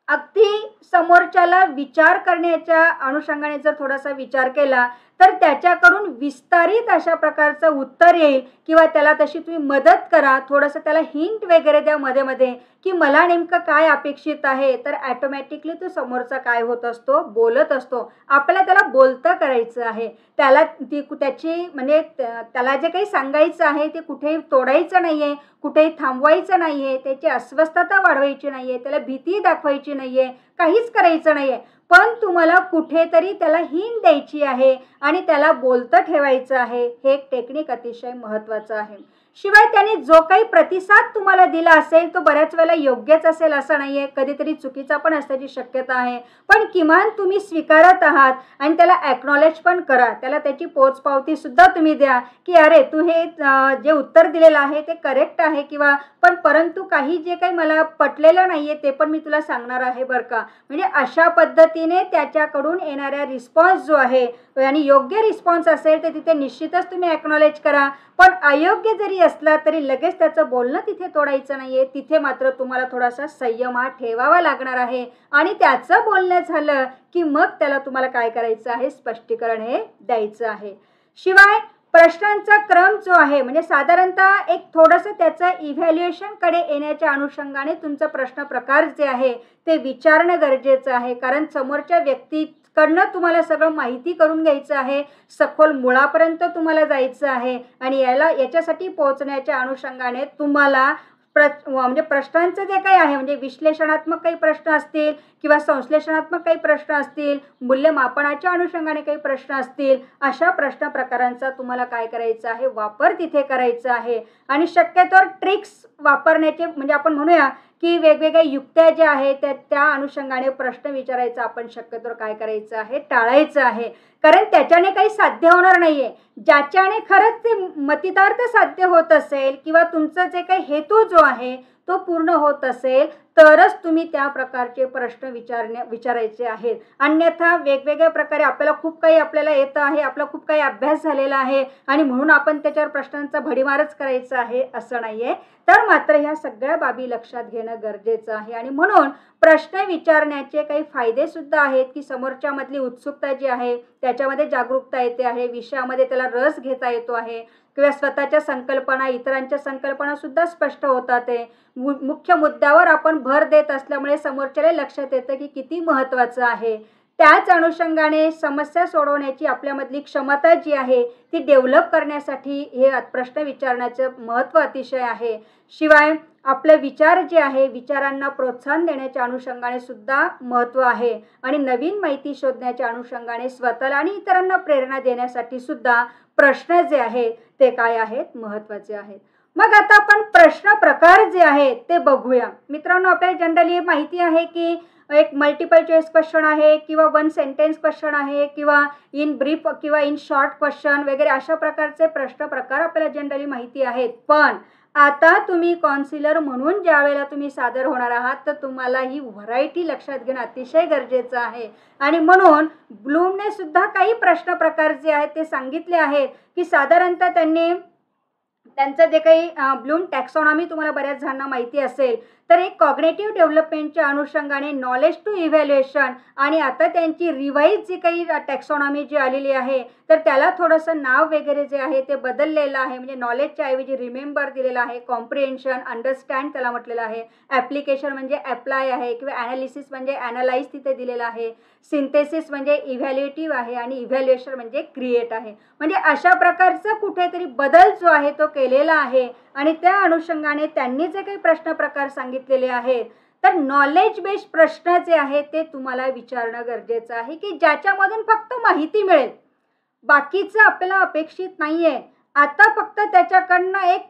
अगदी समोरच्याला विचार करण्याच्या अनुषंगाने जर थोडासा विचार केला, तर त्याच्याकडून विस्तारित अशा प्रकारचं उत्तर येईल किंवा त्याला तशी तुम्ही मदत करा. थोडंसं त्याला हिंट वगैरे द्या मध्ये-मध्ये, की मला नेमकं काय अपेक्षित आहे. तर ऑटोमॅटिकली तो समोरचा काय होत असतो, बोलत असतो. आपल्याला त्याला बोलतं करायचं आहे. त्याला त्याची म्हणजे त्याला जे काही सांगायचं आहे ते कुठेही तोडायचं नाहीये, कुठेही थांबवायचं नाहीये, त्याची अस्वस्थता वाढवायची नाहीये, त्याला भीती दाखवायची नाहीये, काहीच करायचं नाहीये. पण तुम्हाला कुठेतरी त्याला हिंट द्यायची आहे आणि त्याला बोलतं ठेवायचं आहे. हे एक टेक्निक अतिशय महत्त्वाचं आहे. शिवाय त्याने जो काही प्रतिसाद तुम्हाला दिला असेल तो बऱ्याच वेळेला योग्यच असेल असं नाहीये, कधीतरी चुकीचा पण असण्याची शक्यता आहे. पण किमान तुम्ही स्वीकारत आहात आणि त्याला ॲक्नॉलेज पण करा. त्याला त्याची पोचपावती सुद्धा तुम्ही द्या, की "अरे, तू हे जे उत्तर दिलेलं आहे ते करेक्ट आहे किंवा परंतु काही जे काही मला पटलेलं नाहीये ते पण मी तुला सांगणार आहे बरं का." म्हणजे अशा पद्धतीने त्याच्याकडून येणाऱ्या रिस्पॉन्स जो आहे आणि योग्य रिस्पॉन्स असेल तर तिथे निश्चितच तुम्ही ॲक्नॉलेज करा. पण अयोग्य जरी असला तरी लगेच त्याचं बोलणं तिथे तोडायचं नाहीये. तिथे मात्र तुम्हाला थोडासा संयम हा ठेवावा लागणार आहे आणि त्याचं बोलणं झालं, की मग त्याला तुम्हाला काय करायचं आहे, स्पष्टीकरण हे द्यायचं आहे. शिवाय प्रश्नांचा क्रम जो आहे म्हणजे साधारणतः एक थोडंसं त्याचं इव्हॅल्युएशनकडे येण्याच्या अनुषंगाने तुमचा प्रश्न प्रकार जे आहे ते विचारणं गरजेचं आहे. कारण समोरच्या व्यक्तीकडनं तुम्हाला सगळं माहिती करून घ्यायचं आहे, सखोल मुळापर्यंत तुम्हाला जायचं आहे आणि याच्यासाठी पोहोचण्याच्या अनुषंगाने तुम्हाला म्हणजे प्रश्नांचं जे काही आहे म्हणजे विश्लेषणात्मक काही प्रश्न असतील किंवा संश्लेषणात्मक काही प्रश्न असतील, मूल्यमापनाच्या अनुषंगाने काही प्रश्न असतील, अशा प्रश्न प्रकारांचा तुम्हाला काय करायचं आहे, वापर तिथे करायचा आहे. आणि शक्यतोवर ट्रिक्स वापरण्याचे म्हणजे आपण म्हणूया की वेगवेगळ्या युक्त्या ज्या आहेत त्या अनुषंगाने प्रश्न विचारायचा आपण शक्यतोवर काय करायचं आहे, टाळायचं आहे. कारण त्याच्याने काही साध्य होणार नाहीये. ज्याच्याने खरंच ते मतितार्थ साध्य होत असेल किंवा तुमचा जे काही हेतू जो आहे तो पूर्ण होत असेल तरच तुम्ही त्या प्रकारचे प्रश्न विचारायचे आहेत. अन्यथा वेगवेगळ्या प्रकारे आपल्याला येतं आहे, आपला खूप काही अभ्यास झालेला आहे आणि म्हणून आपण त्याच्यावर प्रश्नांचा भडीमारच करायचा आहे असं नाहीये. तर मात्र ह्या सगळ्या बाबी लक्षात घेणं गरजेचं आहे आणि म्हणून प्रश्न विचारण्याचे काही फायदे सुद्धा आहेत, की समोरच्यामधली उत्सुकता जी आहे त्याच्यामध्ये जागरूकता येते आहे, विषयामध्ये त्याला रस घेता येतो आहे किंवा स्वतःच्या संकल्पना, इतरांच्या संकल्पना सुद्धा स्पष्ट होतात आहे. मुख्य मुद्द्यावर आपण भर देत असल्यामुळे समोरच्याला लक्षात येतं की किती महत्त्वाचं आहे. त्याच अनुषंगाने समस्या सोडवण्याची आपल्यामधली क्षमता जी आहे ती डेव्हलप करण्यासाठी हे प्रश्न विचारण्याचं महत्त्व अतिशय आहे. शिवाय आपले विचार जे आहे विचारांना प्रोत्साहन देण्याच्या अनुषंगाने सुद्धा महत्त्व आहे आणि नवीन माहिती शोधण्याच्या अनुषंगाने स्वतःला आणि इतरांना प्रेरणा देण्यासाठी सुद्धा प्रश्न जे आहेत ते काय आहेत, महत्त्वाचे आहेत. मग आता आपण प्रश्न प्रकार जे आहेत ते बघूया. मित्रांनो, आपल्याला जनरली माहिती आहे की एक मल्टिपल चॉईस क्वेश्चन आहे किंवा वन सेंटेन्स क्वेश्चन आहे किंवा इन ब्रीफ किंवा इन शॉर्ट क्वेश्चन वगैरे अशा प्रकारचे प्रश्न प्रकार आपल्याला जनरली माहिती आहेत. पण आता तुम्ही काउन्सिलर म्हणून ज्यावेळेला तुम्ही सादर होणार आहात तर तुम्हाला ही व्हरायटी लक्षात घेणं अतिशय गरजेचं आहे आणि म्हणून ब्लूमने सुद्धा काही प्रश्न प्रकार जे आहेत ते सांगितले आहेत की साधारणतः त्यांचं जे काही ब्लूम टॅक्सॉनॉमी तुम्हाला बऱ्याच जणांना माहिती असेल तर एक कॉग्नेटिव्ह डेव्हलपमेंटच्या अनुषंगाने नॉलेज टू इव्हॅल्युएशन आणि आता त्यांची रिवाईज जी काही टॅक्सॉनॉमी जी आलेली आहे तर त्याला थोडंसं नाव वगैरे जे आहे ते बदललेलं आहे. म्हणजे नॉलेजच्या ऐवजी रिमेंबर दिलेलं आहे, कॉम्प्रिहेन्शन, अंडरस्टँड त्याला म्हटलेलं आहे, ॲप्लिकेशन म्हणजे ॲप्लाय आहे किंवा ॲनालिसिस म्हणजे ॲनालाइज तिथे दिलेलं आहे, सिंथेसिस म्हणजे इव्हॅल्युएटिव्ह आहे आणि इव्हॅल्युएशन म्हणजे क्रिएट आहे. म्हणजे अशा प्रकारचा कुठेतरी बदल जो आहे तो केलेला आहे आणि त्या अनुषंगाने त्यांनी जे काही प्रश्न प्रकार सांगितलेले आहेत तर नॉलेज बेस्ड प्रश्न जे आहेत ते तुम्हाला विचारणं गरजेचं आहे की ज्याच्यामधून फक्त माहिती मिळेल, बाकीचं आपल्याला अपेक्षित नाहीये. आता फक्त त्याच्याकडनं एक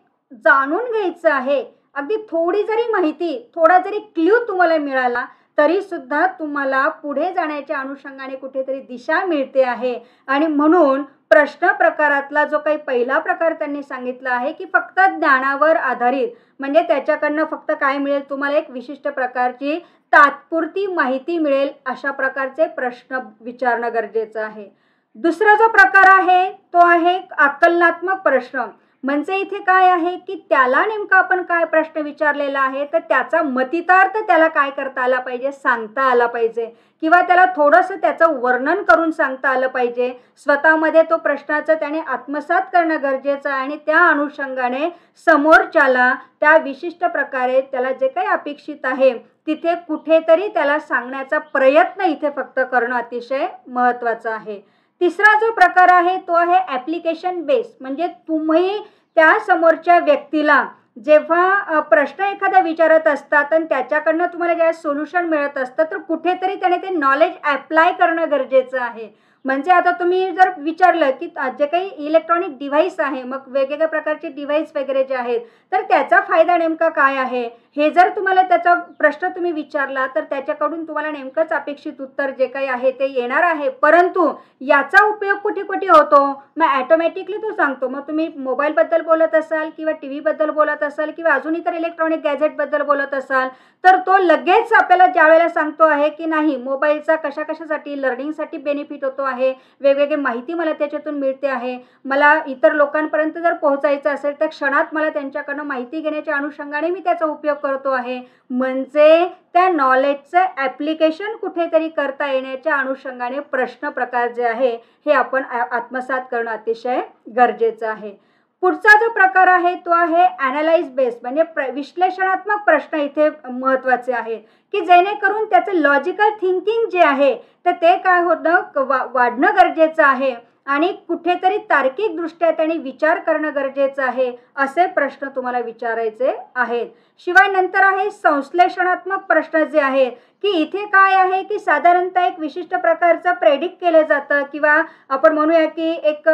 जाणून घ्यायचं आहे. अगदी थोडी जरी माहिती, थोडा जरी क्ल्यू तुम्हाला मिळाला तरी सुद्धा तुम्हाला पुढे जाण्याच्या अनुषंगाने कुठेतरी दिशा मिळते आहे. आणि म्हणून प्रश्न प्रकारातला जो काही पहिला प्रकार त्यांनी सांगितला आहे की फक्त ज्ञानावर आधारित, म्हणजे त्याच्याकडनं फक्त काय मिळेल, तुम्हाला एक विशिष्ट प्रकारची तात्पुरती माहिती मिळेल अशा प्रकारचे प्रश्न विचारणं गरजेचं आहे. दुसरा जो प्रकार आहे तो आहे आकलनात्मक प्रश्न. म्हणजे इथे काय आहे की त्याला नेमका आपण काय प्रश्न विचारलेला आहे तर त्याचा मतितार्थ त्याला काय करता आला पाहिजे, सांगता आला पाहिजे किंवा त्याला थोडंसं त्याचं वर्णन करून सांगता आलं पाहिजे. स्वतःमध्ये तो प्रश्नाचं त्याने आत्मसात करणं गरजेचं आहे आणि त्या अनुषंगाने समोरच्याला त्या विशिष्ट प्रकारे त्याला जे काही अपेक्षित आहे तिथे कुठेतरी त्याला सांगण्याचा प्रयत्न इथे फक्त करणं अतिशय महत्त्वाचं आहे. तिसरा जो प्रकार आहे तो आहे ॲप्लिकेशन बेस. म्हणजे तुम्ही त्या समोरच्या व्यक्तीला जेव्हा प्रश्न एखादा विचारत असतात आणि त्याच्याकडनं तुम्हाला जेव्हा सोल्युशन मिळत असतं तर कुठेतरी त्याने ते नॉलेज ॲप्लाय करणं गरजेचं आहे. म्हणजे आता तुम्ही जर विचारलं की जे काही इलेक्ट्रॉनिक डिव्हाइस आहे, मग वेगवेगळ्या प्रकारचे डिव्हाइस वगैरे जे आहेत तर त्याचा फायदा नेमका काय आहे हे जर तुम्हाला त्याचा प्रश्न तुम्ही विचारला तर त्याच्याकडून तुम्हाला नेमकंच अपेक्षित उत्तर जे काही आहे ते येणार आहे. परंतु याचा उपयोग कुठे कुठे होतो मग ॲटोमॅटिकली तो सांगतो. मग तुम्ही मोबाईलबद्दल बोलत असाल किंवा टी व्हीबद्दल बोलत असाल किंवा अजून इतर इलेक्ट्रॉनिक गॅजेटबद्दल बोलत असाल तर तो लगेच आपल्याला ज्या वेळेला सांगतो आहे की नाही मोबाईलचा कशासाठी लर्निंगसाठी बेनिफिट होतो आहे, वेगवेगळी माहिती मला त्याच्यातून मिळते आहे, मला इतर लोकांपर्यंत जर पोहोचायचं असेल तर क्षणात मला त्यांच्याकडनं माहिती घेण्याच्या अनुषंगाने मी त्याचा उपयोग करतो आहे. म्हणजे त्या नॉलेजचं ॲप्लिकेशन कुठेतरी करता येण्याच्या अनुषंगाने प्रश्न प्रकार जे आहे हे आपण आत्मसात करणं अतिशय गरजेचं आहे. पुढचा जो प्रकार आहे तो आहे ॲनालाइज बेस. म्हणजे विश्लेषणात्मक प्रश्न इथे महत्त्वाचे आहेत की जेणेकरून त्याचं लॉजिकल थिंकिंग जे आहे तर ते काय होतं वाढणं गरजेचं आहे आणि कुठेतरी तार्किकदृष्ट्या त्यांनी विचार करणं गरजेचं आहे. असे प्रश्न तुम्हाला विचारायचे आहेत. शिवाय नंतर आहे संश्लेषणात्मक प्रश्न जे आहेत की इथे काय आहे की साधारणतः एक विशिष्ट प्रकारचं प्रेडिक्ट केलं जातं किंवा आपण म्हणूया की एक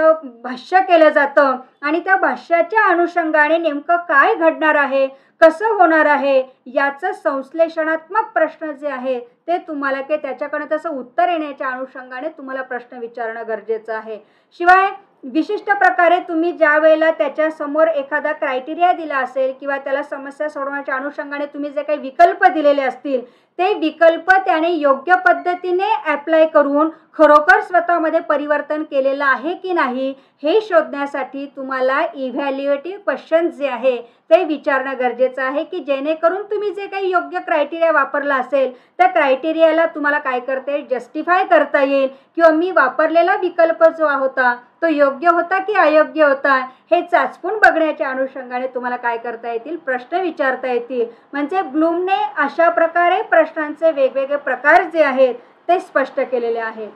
भाष्य केलं जातं आणि त्या भाष्याच्या अनुषंगाने नेमकं काय घडणार आहे, कसं होणार आहे याचं संश्लेषणात्मक प्रश्न जे आहे ते तुम्हाला की त्याच्याकडे तसं उत्तर येण्याच्या अनुषंगाने तुम्हाला प्रश्न विचारणं गरजेचं आहे. शिवाय विशिष्ट प्रकारे तुम्ही ज्या वेळेला त्याच्यासमोर एखादा क्रायटेरिया दिला असेल किंवा त्याला समस्या सोडवण्याच्या अनुषंगाने तुम्ही जे काही विकल्प दिलेले असतील ते विकल्प त्याने योग्य पद्धतीने ॲप्लाय करून खरोखर स्वतःमध्ये परिवर्तन केलेलं आहे की नाही हे शोधण्यासाठी तुम्हाला इव्हॅल्युएटिव्ह क्वेश्चन जे आहे ते विचारणं गरजेचं आहे की जेणेकरून तुम्ही जे काही योग्य क्रायटेरिया वापरला असेल त्या क्रायटेरियाला तुम्हाला काय करता येईल, जस्टिफाय करता येईल किंवा मी वापरलेला विकल्प जो होता तो योग्य होता की अयोग्य होता हे चाचपून बघण्याच्या अनुषंगाने तुम्हाला काय करता येतील, प्रश्न विचारता येतील. म्हणजे ब्लूमने अशा प्रकारे प्रश्नांचे वेगवेगळे प्रकार जे आहेत ते स्पष्ट केलेले आहेत.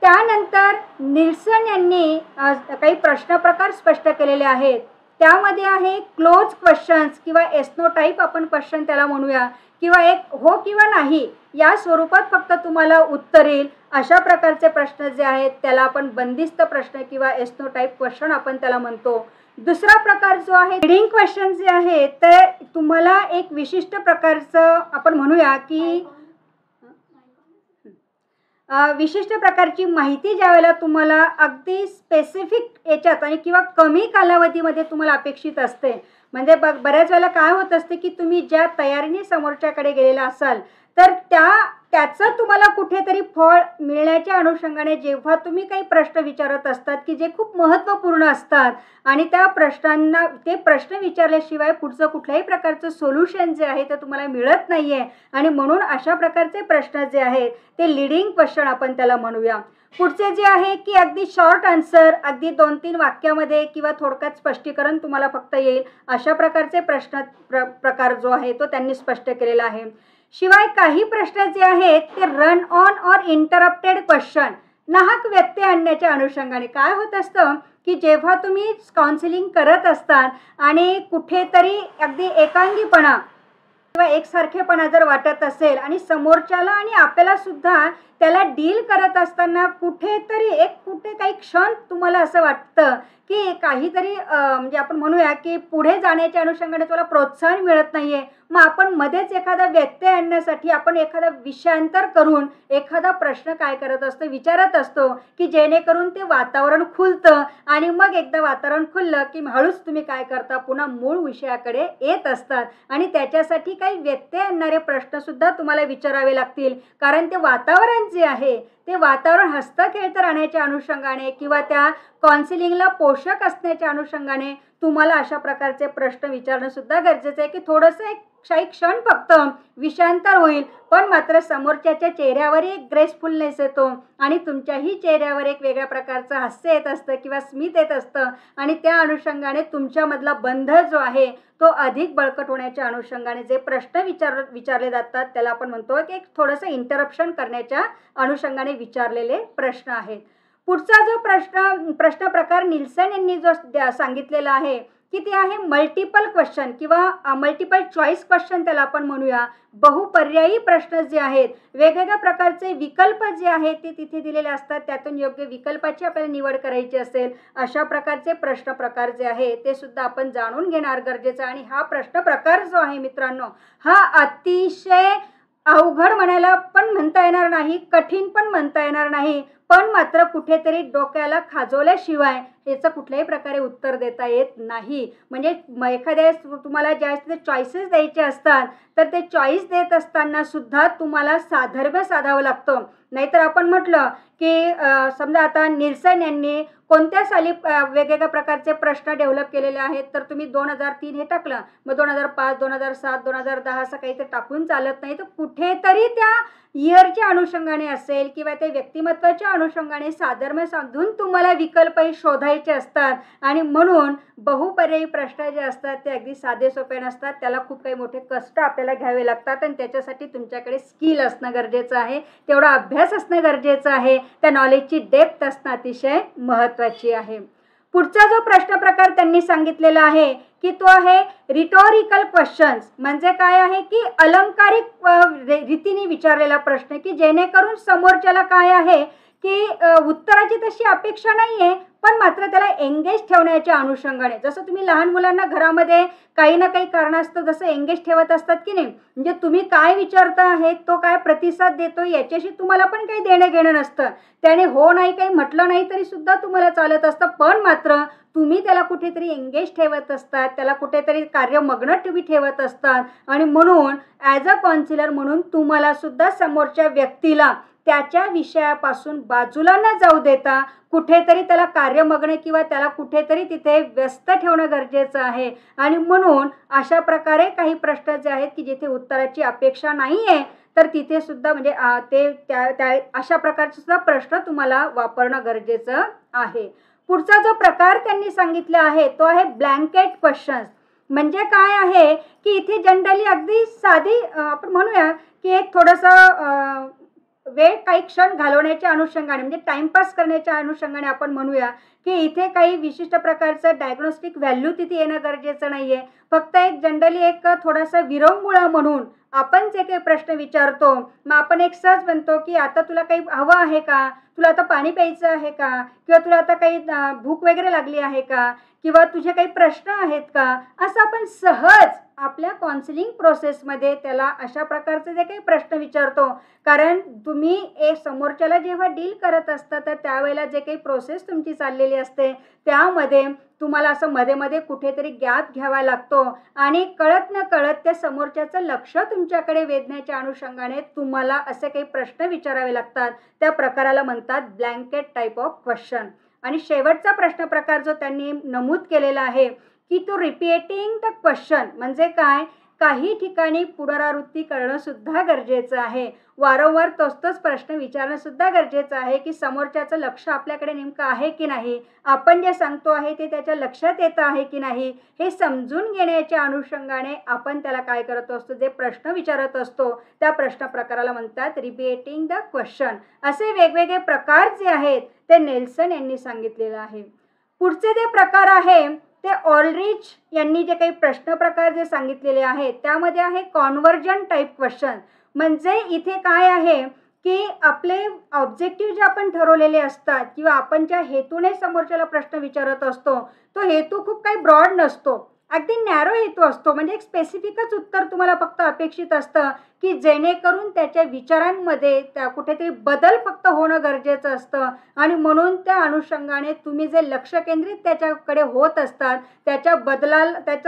त्यानंतर निल्सन यांनी काही प्रश्न प्रकार स्पष्ट केलेले आहेत. त्यामध्ये आहे क्लोज क्वेश्चन्स किंवा एस्नो टाईप आपण क्वेश्चन त्याला म्हणूया किंवा एक हो किंवा नाही या स्वरूपात फक्त तुम्हाला उत्तर येईल अशा प्रकारचे प्रश्न जे आहेत त्याला आपण बंदिस्त प्रश्न किंवा एस्नो टाईप क्वेश्चन आपण त्याला म्हणतो. दुसरा प्रकार जो आहे रीडिंग क्वेश्चन जे आहे ते तुम्हाला एक विशिष्ट प्रकारचं आपण म्हणूया की विशिष्ट प्रकारची माहिती ज्या वेळेला तुम्हाला अगदी स्पेसिफिक याच्यात आणि किंवा कमी कालावधीमध्ये तुम्हाला अपेक्षित असते. म्हणजे बऱ्याच वेळेला काय होत असते की तुम्ही ज्या तयारीने समोरच्याकडे गेलेला असाल तर त्या त्याचं तुम्हाला कुठेतरी फळ मिळण्याच्या अनुषंगाने जेव्हा तुम्ही काही प्रश्न विचारत असतात की जे खूप महत्त्वपूर्ण असतात आणि त्या प्रश्नांना ते प्रश्न विचारल्याशिवाय पुढचं कुठल्याही प्रकारचं सोल्युशन जे आहे ते तुम्हाला मिळत नाही आहे आणि म्हणून अशा प्रकारचे प्रश्न जे आहेत ते लीडिंग क्वेश्चन आपण त्याला म्हणूया. पुढचे जे आहे की अगदी शॉर्ट आन्सर, अगदी 2-3 वाक्यामध्ये किंवा थोडक्यात स्पष्टीकरण तुम्हाला फक्त येईल अशा प्रकारचे प्रकार जो आहे तो त्यांनी स्पष्ट केलेला आहे. शिवाय काही प्रश्न जे आहेत ते run on or interrupted question, नाहक व्यत्यय आणण्याच्या अनुषंगाने काय होत असतं की जेव्हा तुम्ही काउन्सिलिंग करत असतात आणि कुठेतरी अगदी एकांगीपणा किंवा एकसारखेपणा जर वाटत असेल आणि समोरच्याला आणि आपल्याला सुद्धा त्याला डील करत असताना कुठे काही क्षण तुम्हाला असं वाटतं की काहीतरी म्हणजे आपण म्हणूया की पुढे जाण्याच्या अनुषंगाने तुम्हाला प्रोत्साहन मिळत नाहीये, मग आपण मध्येच एखादा व्यत्यय आणण्यासाठी आपण एखादा विषयांतर करून एखादा प्रश्न काय करत असतो विचारत असतो की जेणेकरून ते वातावरण खुलतं आणि मग एकदा वातावरण खुललं की हळूच तुम्ही काय करता पुन्हा मूळ विषयाकडे येत असतात आणि त्याच्यासाठी काही व्यत्यय आणणारे प्रश्नसुद्धा तुम्हाला विचारावे लागतील. कारण ते वातावरण जे आहे ते वातावरण हस्तखेळ राहण्याच्या अनुषंगाने किंवा त्या काउन्सिलिंगला पोषक असण्याच्या अनुषंगाने तुम्हाला अशा प्रकारचे प्रश्न विचारणं सुद्धा गरजेचं आहे की थोडंसं एक काही क्षण फक्त विषयांतर होईल पण मात्र समोरच्याच्या चेहऱ्यावर एक ग्रेसफुलनेस येतो आणि तुमच्याही चेहऱ्यावर एक वेगळ्या प्रकारचं हास्य येत असतं किंवा स्मित येत असतं आणि त्या अनुषंगाने तुमच्यामधला बंध जो आहे तो अधिक बळकट होण्याच्या अनुषंगाने जे प्रश्न विचारले जातात त्याला आपण म्हणतो की एक थोडंसं इंटरप्शन करण्याच्या अनुषंगाने विचारलेले प्रश्न आहेत. पुढचा जो प्रश्न प्रकार निल्सन यांनी जो सांगितलेला आहे की ते आहे मल्टिपल क्वेश्चन किंवा मल्टिपल चॉईस क्वेश्चन त्याला आपण म्हणूया. बहुपर्यायी प्रश्न जे आहेत वेगवेगळ्या प्रकारचे विकल्प जे आहेत ते तिथे दिलेले असतात, त्यातून योग्य विकल्पाची आपल्याला निवड करायची असेल अशा प्रकारचे प्रश्न प्रकार जे आहे ते सुद्धा आपण जाणून घेणार गरजेचं. आणि हा प्रश्न प्रकार जो आहे मित्रांनो हा अतिशय अवघड म्हणायला पण म्हणता येणार नाही, कठीण पण म्हणता येणार नाही, पण मात्र कुठेतरी डोक्याला खाजवल्याशिवाय याचं कुठल्याही प्रकारे उत्तर देता येत नाही. म्हणजे एखाद्या तुम्हाला ज्यावेळेस ते चॉईसेस द्यायचे असतात तर ते चॉईस देत असताना सुद्धा तुम्हाला साधर्म्य साधावं लागतं. नाहीतर आपण म्हटलं की समजा आता निल्सन यांनी कोणत्या साली वेगवेगळ्या प्रकारचे प्रश्न डेव्हलप केलेले आहेत तर तुम्ही 2003 हे टाकलं, मग 2005, 2007, 2010 असं काही ते टाकून चालत नाही. तर कुठेतरी त्या इयरच्या अनुषंगाने असेल किंवा ते व्यक्तिमत्वाच्या अनुषंगाने साधर्म्य साधून तुम्हाला विकल्पही शोधायचे असतात आणि म्हणून बहुपर्यायी प्रश्न जे असतात ते अगदी साधे सोपे नसतात, त्याला खूप काही मोठे कष्ट आपल्याला घ्यावे लागतात आणि त्याच्यासाठी तुमच्याकडे स्किल असणं गरजेचं आहे, तेवढा अभ्यास असणं गरजेचं आहे, त्या नॉलेजची डेप्थ असणं अतिशय महत्त्वाची आहे. पुढचा जो प्रश्न प्रकार त्यांनी सांगितलेला आहे की तो आहे रिटॉरिकल क्वेश्चन्स. म्हणजे काय आहे की अलंकारिक रीतीने विचारलेला प्रश्न की जेणेकरून समोरच्याला काय आहे की उत्तराची तशी अपेक्षा नाहीये पण मात्र त्याला एंगेज ठेवण्याच्या अनुषंगाने, जसं तुम्ही लहान मुलांना घरामध्ये काही ना काही कारणास्तव जसं एंगेज ठेवत असतात की नाही, म्हणजे तुम्ही काय विचारता आहे तो काय प्रतिसाद देतो याच्याशी तुम्हाला पण काही देणं घेणं नसतं, त्याने हो नाही काही म्हटलं नाही तरी सुद्धा तुम्हाला चालत असतं, पण मात्र तुम्ही त्याला कुठेतरी एंगेज ठेवत असतात, त्याला कुठेतरी कार्यमग्न तुम्ही ठेवत असतात आणि म्हणून ॲज अ काउन्सिलर म्हणून तुम्हाला सुद्धा समोरच्या व्यक्तीला त्याच्या विषयापासून बाजूला न जाऊ देता कुठेतरी त्याला कार्यमग्न किंवा त्याला कुठेतरी तिथे व्यस्त ठेवणं गरजेचं आहे. आणि म्हणून अशा प्रकारे काही प्रश्न जे आहेत की जिथे उत्तराची अपेक्षा नाही आहे तर तिथे सुद्धा म्हणजे त्या अशा प्रकारचे सुद्धा प्रश्न तुम्हाला वापरणं गरजेचं आहे. पुढचा जो प्रकार त्यांनी सांगितला आहे तो आहे ब्लँकेट क्वेश्चन्स. म्हणजे काय आहे की इथे जनरली अगदी साधी आपण म्हणूया की एक थोडंसं वेळ काही क्षण घालवण्याच्या अनुषंगाने म्हणजे टाइमपास करण्याच्या अनुषंगाने आपण म्हणूया की इथे काही विशिष्ट प्रकारचं डायग्नोस्टिक व्हॅल्यू तिथे येणं गरजेचं नाही आहे. फक्त एक जनरली एक थोडासा विरंगुळा म्हणून आपण जे काही प्रश्न विचारतो मग आपण एक सहज म्हणतो की आता तुला काही हवं आहे का, तुला आता पाणी प्यायचं आहे का, किंवा तुला आता काही भूक वगैरे लागली आहे का, किंवा तुझे काही प्रश्न आहेत का, असं आपण सहज आपल्या काउन्सिलिंग प्रोसेसमध्ये त्याला अशा प्रकारचे जे काही प्रश्न विचारतो. कारण तुम्ही समोरच्याला जेव्हा डील करत असता तर त्यावेळेला जे काही प्रोसेस तुमची चाललेली असते त्यामध्ये तुम्हाला असं मध्ये मध्ये कुठेतरी गॅप घ्यावा लागतो आणि कळत न कळत त्या समोरच्याचं लक्ष तुमच्याकडे वेधण्याच्या अनुषंगाने तुम्हाला असे काही प्रश्न विचारावे लागतात. त्या प्रकाराला म्हणतात ब्लँकेट टाईप ऑफ क्वेश्चन. आणि शेवटचा प्रश्न प्रकार जो त्यांनी नमूद केलेला आहे की तो रिपीटिंग द क्वेश्चन म्हणजे काय, काही ठिकाणी पुनरावृत्ती करणं सुद्धा गरजेचं आहे. वारंवार तोच प्रश्न विचारणं सुद्धा गरजेचं आहे की समोरच्याचं लक्ष आपल्याकडे नेमकं आहे की नाही, आपण जे सांगतो आहे ते त्याच्या लक्षात येतं आहे की नाही, हे समजून घेण्याच्या अनुषंगाने आपण त्याला काय करत असतो, जे प्रश्न विचारत असतो त्या प्रश्न प्रकाराला म्हणतात रिपीटिंग द क्वेश्चन. असे वेगवेगळे प्रकार जे आहेत ते नेल्सन यांनी सांगितलेलं आहे. पुढचे जे प्रकार आहे ते ऑलरिच यांनी जे काही प्रश्न प्रकार जे सांगितलेले आहेत त्यामध्ये आहे कॉन्व्हर्जन टाईप क्वेश्चन. म्हणजे इथे काय आहे की आपले ऑब्जेक्टिव्ह जे आपण ठरवलेले असतात किंवा आपण ज्या हेतूने समोरच्याला प्रश्न विचारत असतो तो हेतू खूप काही ब्रॉड नसतो, अगदी नॅरो हेतू असतो. म्हणजे एक स्पेसिफिकच उत्तर तुम्हाला फक्त अपेक्षित असतं की जेणेकरून त्याच्या विचारांमध्ये त्या कुठेतरी बदल फक्त होणं गरजेचं असतं आणि म्हणून त्या अनुषंगाने तुम्ही जे लक्ष केंद्रित त्याच्याकडे होत असतात त्याचा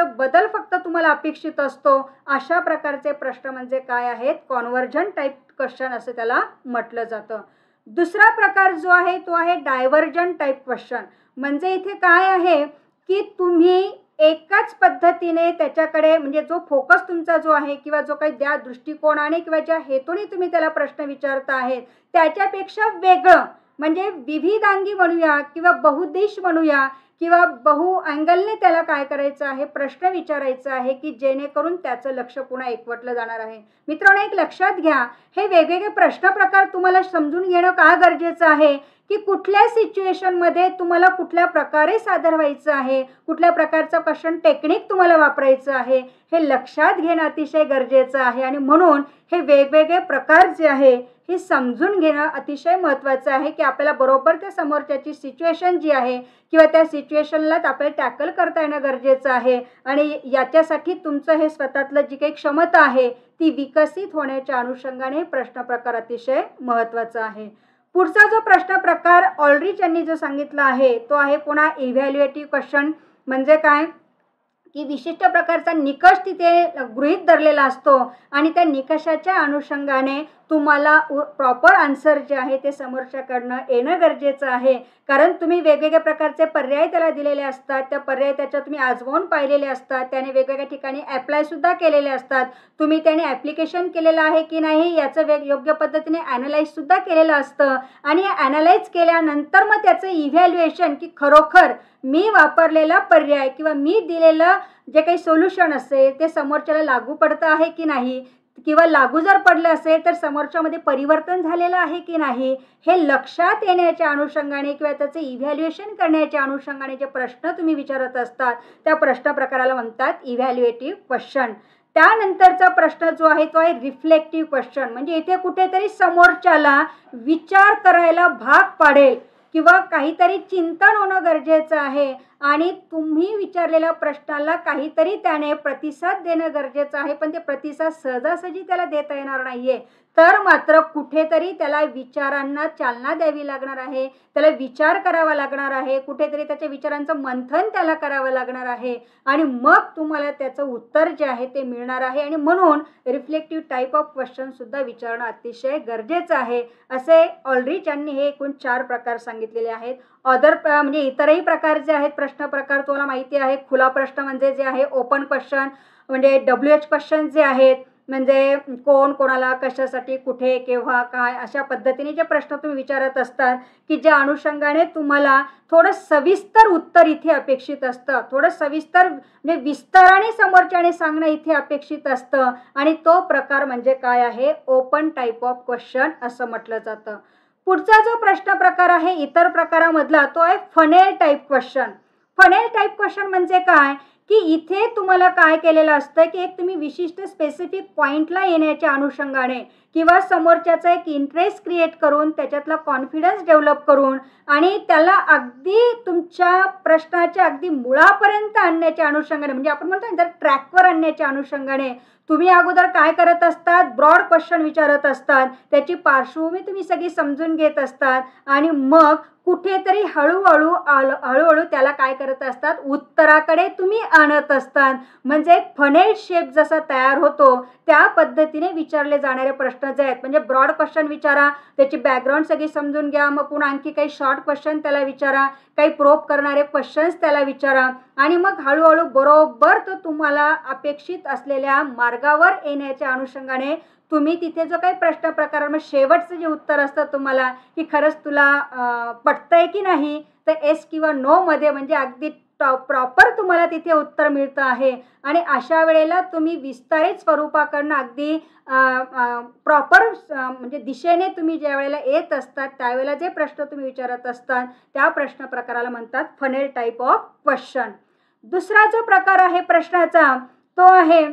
बदल फक्त तुम्हाला अपेक्षित असतो. अशा प्रकारचे प्रश्न म्हणजे काय आहेत, कॉन्व्हर्जन टाईप क्वेश्चन असं त्याला म्हटलं जातं. दुसरा प्रकार जो आहे तो आहे डायव्हर्जन टाईप क्वेश्चन. म्हणजे इथे काय आहे की तुम्ही एकाच पद्धतीने त्याच्याकडे म्हणजे जो फोकस तुमचा जो आहे किंवा जो काही ज्या दृष्टिकोनाने किंवा ज्या हेतूने तुम्ही त्याला प्रश्न विचारता आहेत त्याच्यापेक्षा वेगळं म्हणजे विविधांगी म्हणूया किंवा बहुदिश म्हणूया किंवा बहु अँगलने त्याला काय करायचं आहे, प्रश्न विचारायचा आहे की जेणेकरून त्याचं लक्ष पुन्हा एकवटलं जाणार आहे. मित्रांनो, एक लक्षात घ्या, हे वेगवेगळे प्रश्न प्रकार तुम्हाला समजून घेणं का गरजेचं आहे की कुठल्या सिच्युएशनमध्ये तुम्हाला कुठल्या प्रकारे सादर व्हायचं आहे, कुठल्या प्रकारचं क्वेश्चन टेक्निक तुम्हाला वापरायचं आहे हे लक्षात घेणं अतिशय गरजेचं आहे. आणि म्हणून हे वेगवेगळे प्रकार जे आहे हे समजून घेणं अतिशय महत्त्वाचं आहे की आपल्याला बरोबर त्या समोरच्याची सिच्युएशन जी आहे किंवा त्या सिच्युएशनलाच आपल्याला टॅकल करता येणं गरजेचं आहे. आणि याच्यासाठी तुमचं हे स्वतःतलं जी काही क्षमता आहे ती विकसित होण्याच्या अनुषंगाने प्रश्न प्रकार अतिशय महत्त्वाचा आहे. पुढचा जो प्रश्न प्रकार ऑलरिच यांनी जो सांगितला आहे तो आहे पुन्हा इव्हॅल्युएटिव्ह क्वेश्चन. म्हणजे काय की विशिष्ट प्रकारचा निकष तिथे गृहीत धरलेला असतो आणि त्या निकषाच्या अनुषंगाने तुम्हाला प्रॉपर आन्सर जे आहे ते समोरच्याकडनं येणं गरजेचं आहे. कारण तुम्ही वेगवेगळ्या प्रकारचे पर्याय त्याला दिलेले असतात, त्या पर्याय त्याच्या तुम्ही आजमावून पाहिलेले असतात, त्याने वेगवेगळ्या ठिकाणी ॲप्लायसुद्धा केलेले असतात, तुम्ही त्याने ॲप्लिकेशन केलेलं आहे की नाही याचं योग्य पद्धतीने ॲनालाइजसुद्धा केलेलं असतं. आणि ॲनालाइज केल्यानंतर मग त्याचं इव्हॅल्युएशन की खरोखर मी वापरलेला पर्याय किंवा मी दिलेलं जे काही सोल्युशन असेल ते समोरच्याला लागू पडतं आहे की नाही किंवा लागू जर पडलं असेल तर समोरच्यामध्ये परिवर्तन झालेलं आहे की नाही हे लक्षात येण्याच्या अनुषंगाने किंवा त्याचं इव्हॅल्युएशन करण्याच्या अनुषंगाने जे प्रश्न तुम्ही विचारत असतात त्या प्रश्न प्रकाराला म्हणतात इव्हॅल्युएटिव्ह क्वेश्चन. त्यानंतरचा प्रश्न जो आहे तो आहे रिफ्लेक्टिव्ह क्वेश्चन. म्हणजे इथे कुठेतरी समोरच्याला विचार करायला भाग पाडेल किंवा काहीतरी चिंतन होणं गरजेचं आहे आणि तुम्ही विचारलेल्या प्रश्नाला काहीतरी त्याने प्रतिसाद देणं गरजेचं आहे. पण ते प्रतिसाद सहजासहजी त्याला देता येणार नाहीये, तर मात्र कुठेतरी त्याला विचारांना चालना द्यावी लागणार आहे, त्याला विचार करावा लागणार आहे, कुठेतरी त्याच्या विचारांचं मंथन त्याला करावं लागणार आहे आणि मग तुम्हाला त्याचं उत्तर जे आहे ते मिळणार आहे. आणि म्हणून रिफ्लेक्टिव्ह टाईप ऑफ क्वेश्चनसुद्धा विचारणं अतिशय गरजेचं आहे. असे ऑलरिच यांनी हे एकूण 4 प्रकार सांगितलेले आहेत. म्हणजे इतरही प्रकार जे आहेत प्रश्न प्रकार तुम्हाला माहिती आहे. खुला प्रश्न म्हणजे जे आहे ओपन क्वेश्चन, म्हणजे WH क्वेश्चन जे आहेत म्हणजे कोण कोणाला कशासाठी कुठे केव्हा काय अशा पद्धतीने जे प्रश्न तुम्ही विचारत असतात की ज्या अनुषंगाने तुम्हाला थोडं सविस्तर उत्तर इथे अपेक्षित असतं, थोडं सविस्तर म्हणजे विस्ताराने समोरच्याने सांगणं इथे अपेक्षित असतं आणि तो प्रकार म्हणजे काय आहे, ओपन टाईप ऑफ क्वेश्चन असं म्हटलं जातं. पुढचा जो प्रश्न प्रकार आहे इतर प्रकारामधला तो आहे funnel type question. Funnel type question म्हणजे काय की इथे तुम्हाला काय केलेलं असतं की एक तुम्ही विशिष्ट स्पेसिफिक पॉईंटला येण्याच्या अनुषंगाने किंवा समोरच्याचा एक इंटरेस्ट क्रिएट करून त्याच्यातला कॉन्फिडन्स डेव्हलप करून आणि त्याला अगदी तुमच्या प्रश्नाच्या अगदी मुळापर्यंत आणण्याच्या अनुषंगाने म्हणजे आपण म्हणतो ना ट्रॅकवर आणण्याच्या अनुषंगाने तुम्ही अगोदर काय करत असतात, ब्रॉड क्वेश्चन विचारत असतात, त्याची पार्श्वभूमी तुम्ही सगळी समजून घेत असतात आणि मग कुठेतरी हळूहळू त्याला काय करत असतात, उत्तराकडे तुम्ही आणत असतात. म्हणजे फनेल शेप जसा तयार होतो त्या पद्धतीने विचारले जाणारे प्रश्न जे आहेत, म्हणजे ब्रॉड क्वेश्चन विचारा, त्याची बॅकग्राऊंड सगळी समजून घ्या, मग पुन्हा आणखी काही शॉर्ट क्वेश्चन त्याला विचारा, काही प्रोब करणारे क्वेश्चन्स त्याला विचारा आणि मग हळूहळू बरोबर तो तुम्हाला अपेक्षित असलेल्या मार्गावर येण्याच्या अनुषंगाने तुम्ही तिथे जो काही प्रश्न प्रकार, मग शेवटचं जे उत्तर असतं तुम्हाला की खरंच तुला पटतंय की नाही, तर येस किंवा नो मध्ये म्हणजे अगदी प्रॉपर तुम्हाला तिथे उत्तर मिळतं आहे. आणि अशा वेळेला तुम्ही विस्तारित स्वरूपाकडनं अगदी प्रॉपर म्हणजे दिशेने तुम्ही ज्या वेळेला येत असतात त्यावेळेला जे प्रश्न तुम्ही विचारत असतात त्या प्रश्न प्रकाराला म्हणतात फनेल टाईप ऑफ क्वेश्चन. दुसरा जो प्रकार आहे प्रश्नाचा तो आहे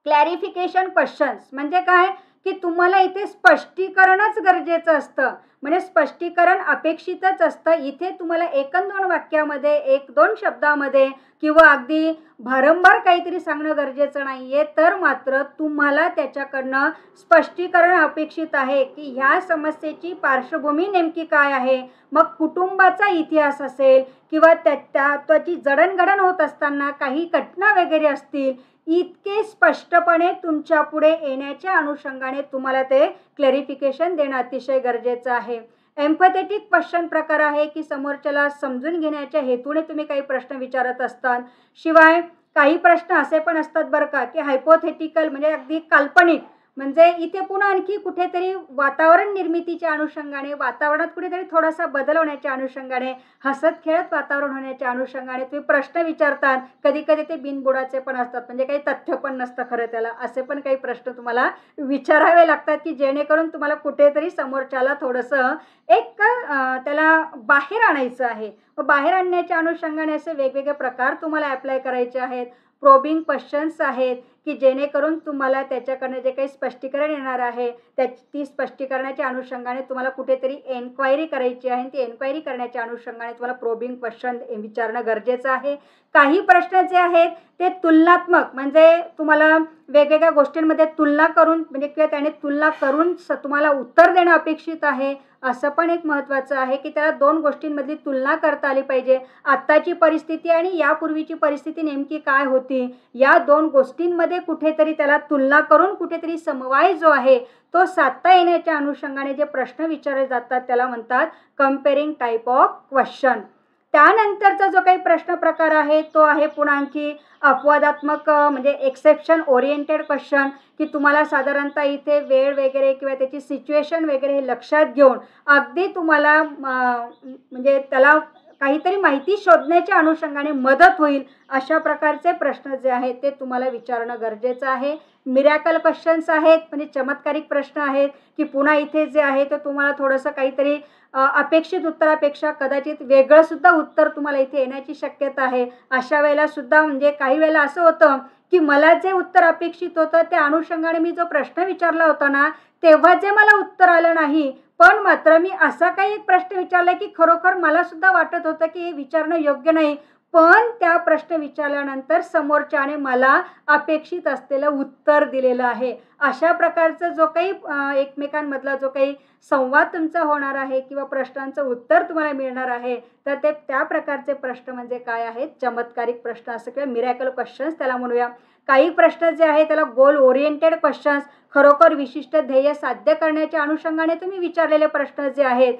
क्लॅरिफिकेशन क्वेश्चन्स. म्हणजे काय की तुम्हाला इथे स्पष्टीकरणच गरजेचं असतं, म्हणजे स्पष्टीकरण अपेक्षितच असतं. इथे तुम्हाला 1-2 वाक्यामध्ये 1-2 शब्दामध्ये किंवा अगदी भारंभार काहीतरी सांगणं गरजेचं नाहीये, तर मात्र तुम्हाला त्याच्याकडनं स्पष्टीकरण अपेक्षित आहे की ह्या समस्येची पार्श्वभूमी नेमकी काय आहे. मग कुटुंबाचा इतिहास असेल किंवा त्याची जडणघडण होत असताना काही घटना वगैरे असतील, इतके स्पष्टपणे तुमच्या पुढे येण्याच्या अनुषंगाने तुम्हाला ते क्लॅरिफिकेशन देणं अतिशय गरजेचं आहे. एम्पॅथेटिक क्वेश्चन प्रकार आहे की समोरच्याला समजून घेण्याच्या हेतूने तुम्ही काही प्रश्न विचारत असतात. शिवाय काही प्रश्न असे पण असतात बरं का की हायपोथेटिकल म्हणजे अगदी काल्पनिक, म्हणजे इथे पुन्हा आणखी कुठेतरी वातावरण निर्मितीच्या अनुषंगाने, वातावरणात कुठेतरी थोडासा बदल होण्याच्या अनुषंगाने, हसत खेळत वातावरण होण्याच्या अनुषंगाने तुम्ही प्रश्न विचारतात. कधी कधी ते बिनबुडाचे पण असतात, म्हणजे काही तथ्य पण नसतं खरं त्याला. असे पण काही प्रश्न तुम्हाला विचारावे लागतात की जेणेकरून तुम्हाला कुठेतरी समोरच्याला थोडंसं त्याला बाहेर आणायचं आहे. मग बाहेर आणण्याच्या अनुषंगाने असे वेगवेगळे प्रकार तुम्हाला अप्लाय करायचे आहेत. प्रोबिंग क्वेश्चन्स आहेत की जेणेकरून तुम्हाला त्याच्याकडनं जे काही स्पष्टीकरण येणार आहे ती स्पष्टीकरणाच्या अनुषंगाने तुम्हाला कुठेतरी एन्क्वायरी करायची आहे. ती एन्क्वायरी करण्याच्या अनुषंगाने तुम्हाला प्रोबिंग क्वेश्चन विचारणं गरजेचं आहे. काही प्रश्न जे आहेत ते तुलनात्मक, म्हणजे तुम्हाला वेगवेगळ्या गोष्टींमध्ये तुलना करून म्हणजे किंवा त्याने तुलना करून तुम्हाला उत्तर देणं अपेक्षित आहे. असं पण एक महत्त्वाचं आहे की त्याला 2 गोष्टींमधली तुलना करता आली पाहिजे. आत्ताची परिस्थिती आणि यापूर्वीची परिस्थिती नेमकी काय होती, या 2 गोष्टींमध्ये कुठेतरी त्याला तुलना करून कुठेतरी समवाय जो आहे तो साधता येण्याच्या अनुषंगाने जे प्रश्न विचारले जातात त्याला म्हणतात कंपेअरिंग टाईप ऑफ क्वेश्चन. त्यानंतरचा जो काही प्रश्न प्रकार आहे तो आहे पुन्हा आणखी अपवादात्मक म्हणजे एक्सेप्शन ओरिएंटेड क्वेश्चन, की तुम्हाला साधारणतः इथे वेळ वगैरे किंवा त्याची सिच्युएशन वगैरे हे लक्षात घेऊन अगदी तुम्हाला म्हणजे त्याला काहीतरी माहिती शोधण्याच्या अनुषंगाने मदत होईल अशा प्रकारचे प्रश्न जे आहेत ते तुम्हाला विचारणं गरजेचं आहे. मिरॅकल क्वेश्चन्स आहेत, म्हणजे चमत्कारिक प्रश्न आहेत की पुन्हा इथे जे आहे ते तुम्हाला थोडंसं काहीतरी अपेक्षित उत्तरापेक्षा कदाचित वेगळं सुद्धा उत्तर तुम्हाला इथे येण्याची शक्यता आहे. अशा वेळेला सुद्धा म्हणजे काही वेळेला असं होतं की मला जे उत्तर अपेक्षित होतं त्या अनुषंगाने मी जो प्रश्न विचारला होता ना तेव्हा जे मला उत्तर आलं नाही, पण मात्र मी असा काही एक प्रश्न विचारला की खरोखर मला सुद्धा वाटत होतं की हे विचारणं योग्य नाही, पण त्या प्रश्न विचारल्यानंतर समोरच्याने मला अपेक्षित असलेलं उत्तर दिलेलं आहे. अशा प्रकारचं जो काही एकमेकांमधला जो काही संवाद तुमचा होणार आहे किंवा प्रश्नांचं उत्तर तुम्हाला मिळणार आहे, तर ते त्या प्रकारचे प्रश्न म्हणजे काय आहेत, चमत्कारिक प्रश्न असं किंवा मिरॅकल क्वेश्चन्स त्याला म्हणूया. काही प्रश्न जे आहे त्याला गोल ओरिएंटेड क्वेश्चन्स, खरोखर विशिष्ट ध्येय साध्य करण्याच्या अनुषंगाने तुम्ही विचारलेले प्रश्न जे आहेत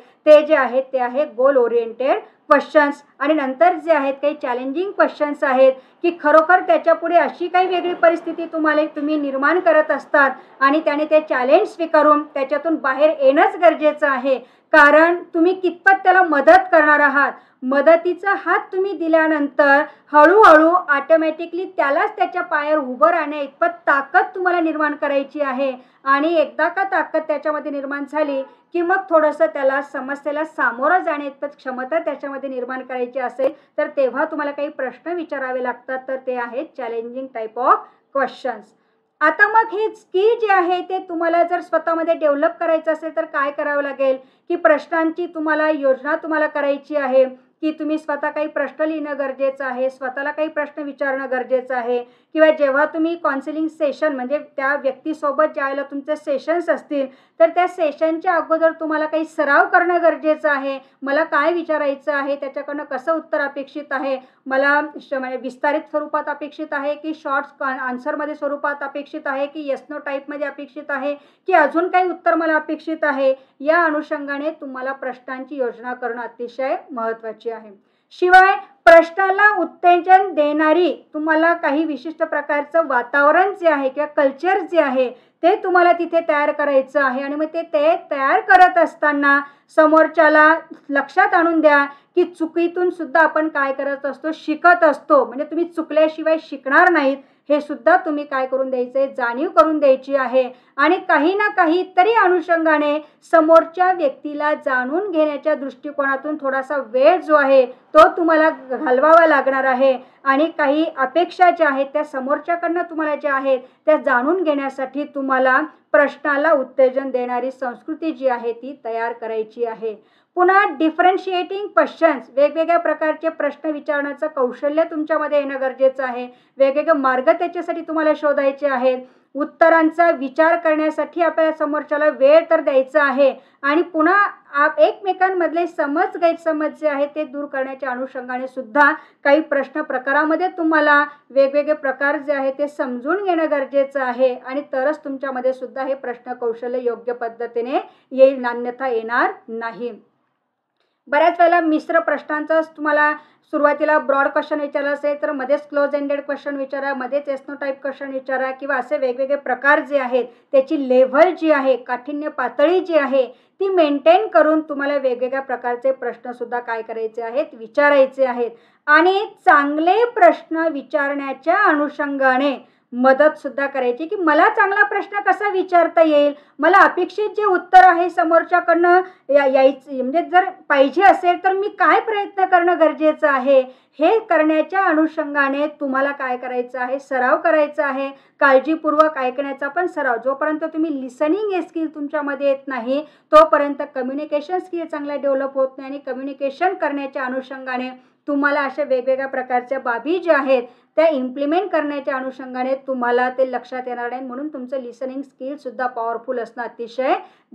ते आहे गोल ओरिएंटेड क्वेश्चन्स. आणि नंतर जे आहेत काही चॅलेंजिंग क्वेश्चन्स आहेत की खरोखर त्याच्यापुढे अशी काही वेगळी परिस्थिती तुम्ही निर्माण करत असतात आणि त्याने ते चॅलेंज स्वीकारून त्याच्यातून बाहेर येणंच गरजेचं आहे, कारण तुम्ही कितपत त्याला मदत करणार आहात. मदतीचा हात तुम्ही दिल्यानंतर हळूहळू ऑटोमॅटिकली त्यालाच त्याच्या पायावर उभं राहण्या इतपत ताकद तुम्हाला निर्माण करायची आहे. आणि एकदा का ताकद त्याच्यामध्ये निर्माण झाली की मग थोडंसं त्याला समस्येला सामोरं जाण्या इतपत क्षमता त्याच्यामध्ये निर्माण करायची असेल तर तेव्हा तुम्हाला काही प्रश्न विचारावे लागतात, तर ते आहेत चॅलेंजिंग टाईप ऑफ क्वेश्चन्स. आता मग हे स्किल जे आहे ते तुम्हाला जर स्वतःमध्ये डेव्हलप करायचं असेल तर काय करावं लागेल की प्रश्नांची तुम्हाला योजना तुम्हाला करायची आहे की तुम्ही स्वतः काही प्रश्न लिहिणं गरजेचं आहे, स्वतःला काही प्रश्न विचारणं गरजेचं आहे किंवा जेव्हा तुम्ही काउन्सिलिंग सेशन म्हणजे त्या व्यक्तीसोबत ज्यावेळेला तुमचे सेशन्स असतील तर त्या सेशनच्या अगोदर तुम्हाला काही सराव करणं गरजेचं आहे. मला काय विचारायचं आहे, त्याच्याकडनं कसं उत्तर अपेक्षित आहे, मला म्हणजे विस्तारित स्वरूपात अपेक्षित आहे की शॉर्ट आन्सरमध्ये स्वरूपात अपेक्षित आहे की येस नो टाईपमध्ये अपेक्षित आहे की अजून काही उत्तर मला अपेक्षित आहे. या अनुषंगाने तुम्हाला प्रश्नांची योजना करणं अतिशय महत्त्वाची आहे. शिवाय प्रश्नाला उत्तेजन देणारी तुम्हाला काही विशिष्ट प्रकारचं वातावरण जे आहे किंवा कल्चर जे आहे ते तुम्हाला तिथे तयार करायचं आहे. आणि मग ते तयार करत असताना समोरच्याला लक्षात आणून द्या की चुकीतून सुद्धा आपण काय करत असतो, शिकत असतो. म्हणजे तुम्ही चुकल्याशिवाय शिकणार नाहीत हे सुद्धा तुम्ही काय करून द्यायचे, जाणीव करून द्यायची आहे. आणि काही ना काही तरी अनुषंगाने समोरच्या व्यक्तीला जाणून घेण्याच्या दृष्टिकोनातून थोडासा वेळ जो आहे तो तुम्हाला घालवावा लागणार आहे. आणि काही अपेक्षा ज्या आहेत त्या समोरच्याकडनं तुम्हाला ज्या आहेत त्या जाणून घेण्यासाठी तुम्हाला प्रश्नाला उत्तेजन देणारी संस्कृती जी आहे ती तयार करायची आहे. पुन्हा डिफरन्शिएटिंग क्वेश्चन्स, वेगवेगळ्या प्रकारचे प्रश्न विचारण्याचं कौशल्य तुमच्यामध्ये येणं गरजेचं आहे. वेगवेगळे मार्ग त्याच्यासाठी तुम्हाला शोधायचे आहेत. उत्तरांचा विचार करण्यासाठी आपल्याला समोरच्याला वेळ तर द्यायचा आहे. आणि पुन्हा एकमेकांमधले गैरसमज जे आहेत ते दूर करण्याच्या अनुषंगाने सुद्धा काही प्रश्न प्रकारामध्ये तुम्हाला वेगवेगळे प्रकार जे आहेत ते समजून घेणं गरजेचं आहे. आणि तरच तुमच्यामध्ये सुद्धा हे प्रश्न कौशल्य योग्य पद्धतीने येईल, नान्यथा येणार नाही. बऱ्याच वेळेला मिश्र प्रश्नांचा तुम्हाला सुरुवातीला ब्रॉड क्वेश्चन विचारला असेल तर मध्येच क्लोज एंडेड क्वेश्चन विचारा, मध्येच एस नो टाईप क्वेश्चन विचारा किंवा असे वेगवेगळे प्रकार जे आहेत त्याची लेव्हल जी आहे, काठिण्य पातळी जी आहे ती मेंटेन करून तुम्हाला वेगवेगळ्या प्रकारचे प्रश्न सुद्धा काय करायचे आहेत, विचारायचे आहेत. आणि चांगले प्रश्न विचारण्याच्या अनुषंगाने मदत सुद्धा करायची की मला चांगला प्रश्न कसा विचारता येईल, मला अपेक्षित जे उत्तर आहे समोरच्याकडनं यायचं म्हणजे जर पाहिजे असेल तर मी काय प्रयत्न करणं गरजेचं आहे. हे करण्याच्या अनुषंगाने तुम्हाला काय करायचं आहे, सराव करायचा आहे. काळजीपूर्वक ऐकण्याचा पण सराव. जोपर्यंत तुम्ही लिसनिंग हे स्किल तुमच्यामध्ये येत नाही तोपर्यंत कम्युनिकेशन स्किल चांगला डेव्हलप होत नाही. आणि कम्युनिकेशन करण्याच्या अनुषंगाने तुम्हाला अशा वेगवेगळ्या प्रकारच्या बाबी ज्या आहेत त्या इम्प्लिमेंट करण्याच्या अनुषंगाने तुम्हाला ते लक्षात येणार नाही. म्हणून तुमचं लिसनिंग स्किल सुद्धा पॉवरफुल असणं अतिशय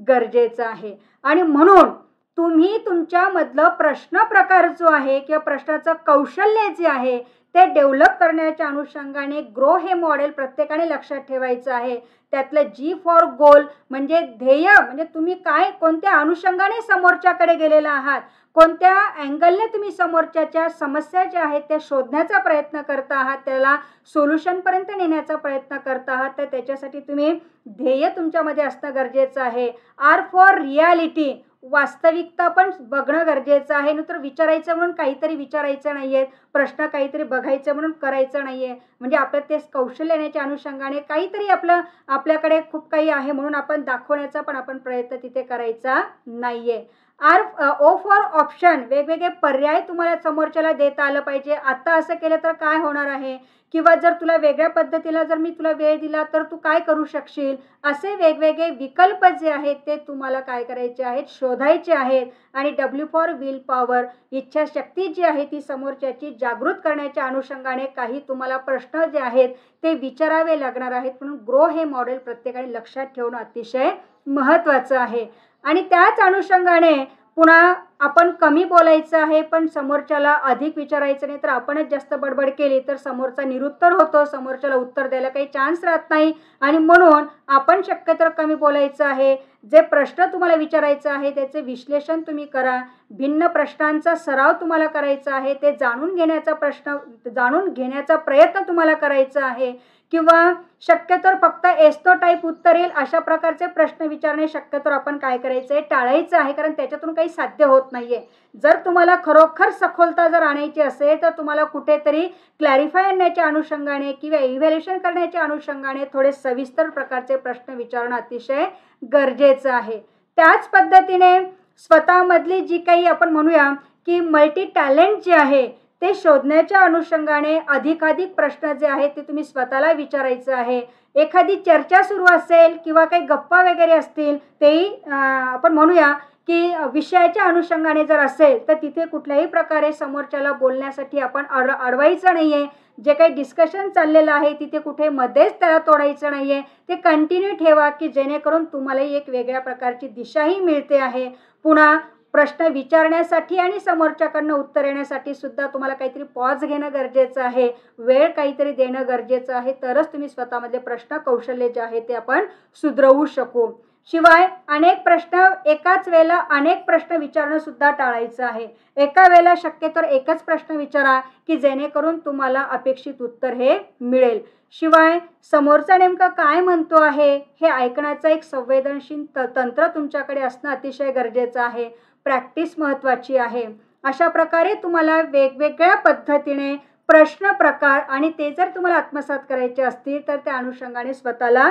गरजेचं आहे. आणि म्हणून तुम्ही तुमच्यामधलं प्रश्न प्रकार जो आहे किंवा प्रश्नाचं कौशल्य जे आहे ते डेव्हलप करण्याच्या अनुषंगाने ग्रो हे मॉडेल प्रत्येकाने लक्षात ठेवायचं आहे. त्यातलं जी फॉर गोल म्हणजे ध्येय, म्हणजे तुम्ही काय कोणत्या अनुषंगाने समोरच्याकडे गेलेला आहात, कोणत्या अँगलने तुम्ही समोरच्याच्या समस्या ज्या आहेत त्या शोधण्याचा प्रयत्न करता आहात, त्याला सोल्युशनपर्यंत नेण्याचा प्रयत्न करता आहात, तर त्याच्यासाठी तुम्ही ध्येय तुमच्यामध्ये असणं गरजेचं आहे. आर फॉर रियालिटी, वास्तविकता पण बघणं गरजेचं आहे. नंतर विचारायचं म्हणून काहीतरी विचारायचं नाही आहे, प्रश्न काहीतरी बघायचं म्हणून करायचं नाही आहे. म्हणजे आपलं ते कौशल्य येण्याच्या अनुषंगाने काहीतरी आपल्याकडे खूप काही आहे म्हणून आपण दाखवण्याचा पण आपण प्रयत्न तिथे करायचा नाही आहे. ओ फॉर ऑप्शन, वेगवेगळे पर्याय तुम्हाला समोरच्याला देता आलं पाहिजे. आता असं केलं तर काय होणार आहे, किंवा जर तुला वेगळ्या पद्धतीला जर मी तुला वेळ दिला तर तू काय करू शकशील, असे वेगवेगळे विकल्प जे आहेत ते तुम्हाला काय करायचे आहेत, शोधायचे आहेत. आणि डब्ल्यू फॉर विल पॉवर, इच्छाशक्ती जी आहे ती समोरच्याची जागृत करण्याच्या अनुषंगाने काही तुम्हाला प्रश्न जे आहेत ते विचारावे लागणार आहेत. म्हणून ग्रो हे मॉडेल प्रत्येकाने लक्षात ठेवणं अतिशय महत्त्वाचं आहे. आणि त्याच अनुषंगाने पुन्हा आपण कमी बोलायचं आहे पण समोरच्याला अधिक विचारायचं नाही. तर आपणच जास्त बडबड केली तर समोरचा निरुत्तर होतो, समोरच्याला उत्तर द्यायला काही चान्स राहत नाही. आणि म्हणून आपण शक्यतो कमी बोलायचं आहे. जे प्रश्न तुम्हाला विचारायचं आहे त्याचे विश्लेषण तुम्ही करा. भिन्न प्रश्नांचा सराव तुम्हाला करायचा आहे. ते जाणून घेण्याचा प्रयत्न तुम्हाला करायचा आहे. किंवा शक्यतो फक्त एस्तो टाईप उत्तर येईल अशा प्रकारचे प्रश्न विचारणे शक्यतो आपण काय करायचं आहे, टाळायचं आहे. कारण त्याच्यातून काही साध्य होत नाहीये. जर तुम्हाला खरोखर सखोलता जर आणायची असेल तर तुम्हाला कुठेतरी क्लॅरिफाय आणण्याच्या अनुषंगाने किंवा इव्हॅल्युएशन करण्याच्या अनुषंगाने थोडे सविस्तर प्रकारचे प्रश्न विचारणं अतिशय गरजेचं आहे. त्याच पद्धतीने स्वतःमधली जी काही आपण म्हणूया की मल्टी टॅलेंट जे आहे ते शोधण्याच्या अनुषंगाने अधिकाधिक प्रश्न जे आहेत ते तुम्ही स्वतःला विचारायचं आहे. एखादी चर्चा सुरू असेल किंवा काही गप्पा वगैरे असतील तेही आपण म्हणूया की विषयाच्या अनुषंगाने जर असेल तर तिथे कुठल्याही प्रकारे समोरच्याला बोलण्यासाठी आपण अडवायचं नाही आहे. जे काही डिस्कशन चाललेलं आहे तिथे कुठे मध्येच त्याला तोडायचं नाही आहे. ते कंटिन्यू ठेवा की जेणेकरून तुम्हालाही एक वेगळ्या प्रकारची दिशाही मिळते आहे. पुन्हा प्रश्न विचारण्यासाठी आणि समोरच्याकडनं उत्तर येण्यासाठी सुद्धा तुम्हाला काहीतरी पॉज घेणं गरजेचं आहे. वेळ काहीतरी देणं गरजेचं आहे. तरच तुम्ही स्वतःमधले प्रश्न कौशल्य जे आहे ते आपण सुधरवू शकू. शिवाय अनेक प्रश्न एकाच वेळेला अनेक प्रश्न विचारणं सुद्धा टाळायचं आहे. एका वेळेला शक्यतो एकच प्रश्न विचारा की जेणेकरून तुम्हाला अपेक्षित उत्तर हे मिळेल. शिवाय समोरचा नेमका काय म्हणतो आहे हे ऐकण्याचं एक संवेदनशील तंत्र तुमच्याकडे असणं अतिशय गरजेचं आहे. प्रॅक्टिस महत्त्वाची आहे. अशा प्रकारे तुम्हाला वेगवेगळ्या पद्धतीने प्रश्न प्रकार आणि ते जर तुम्हाला आत्मसात करायचे असतील तर त्या अनुषंगाने स्वतःला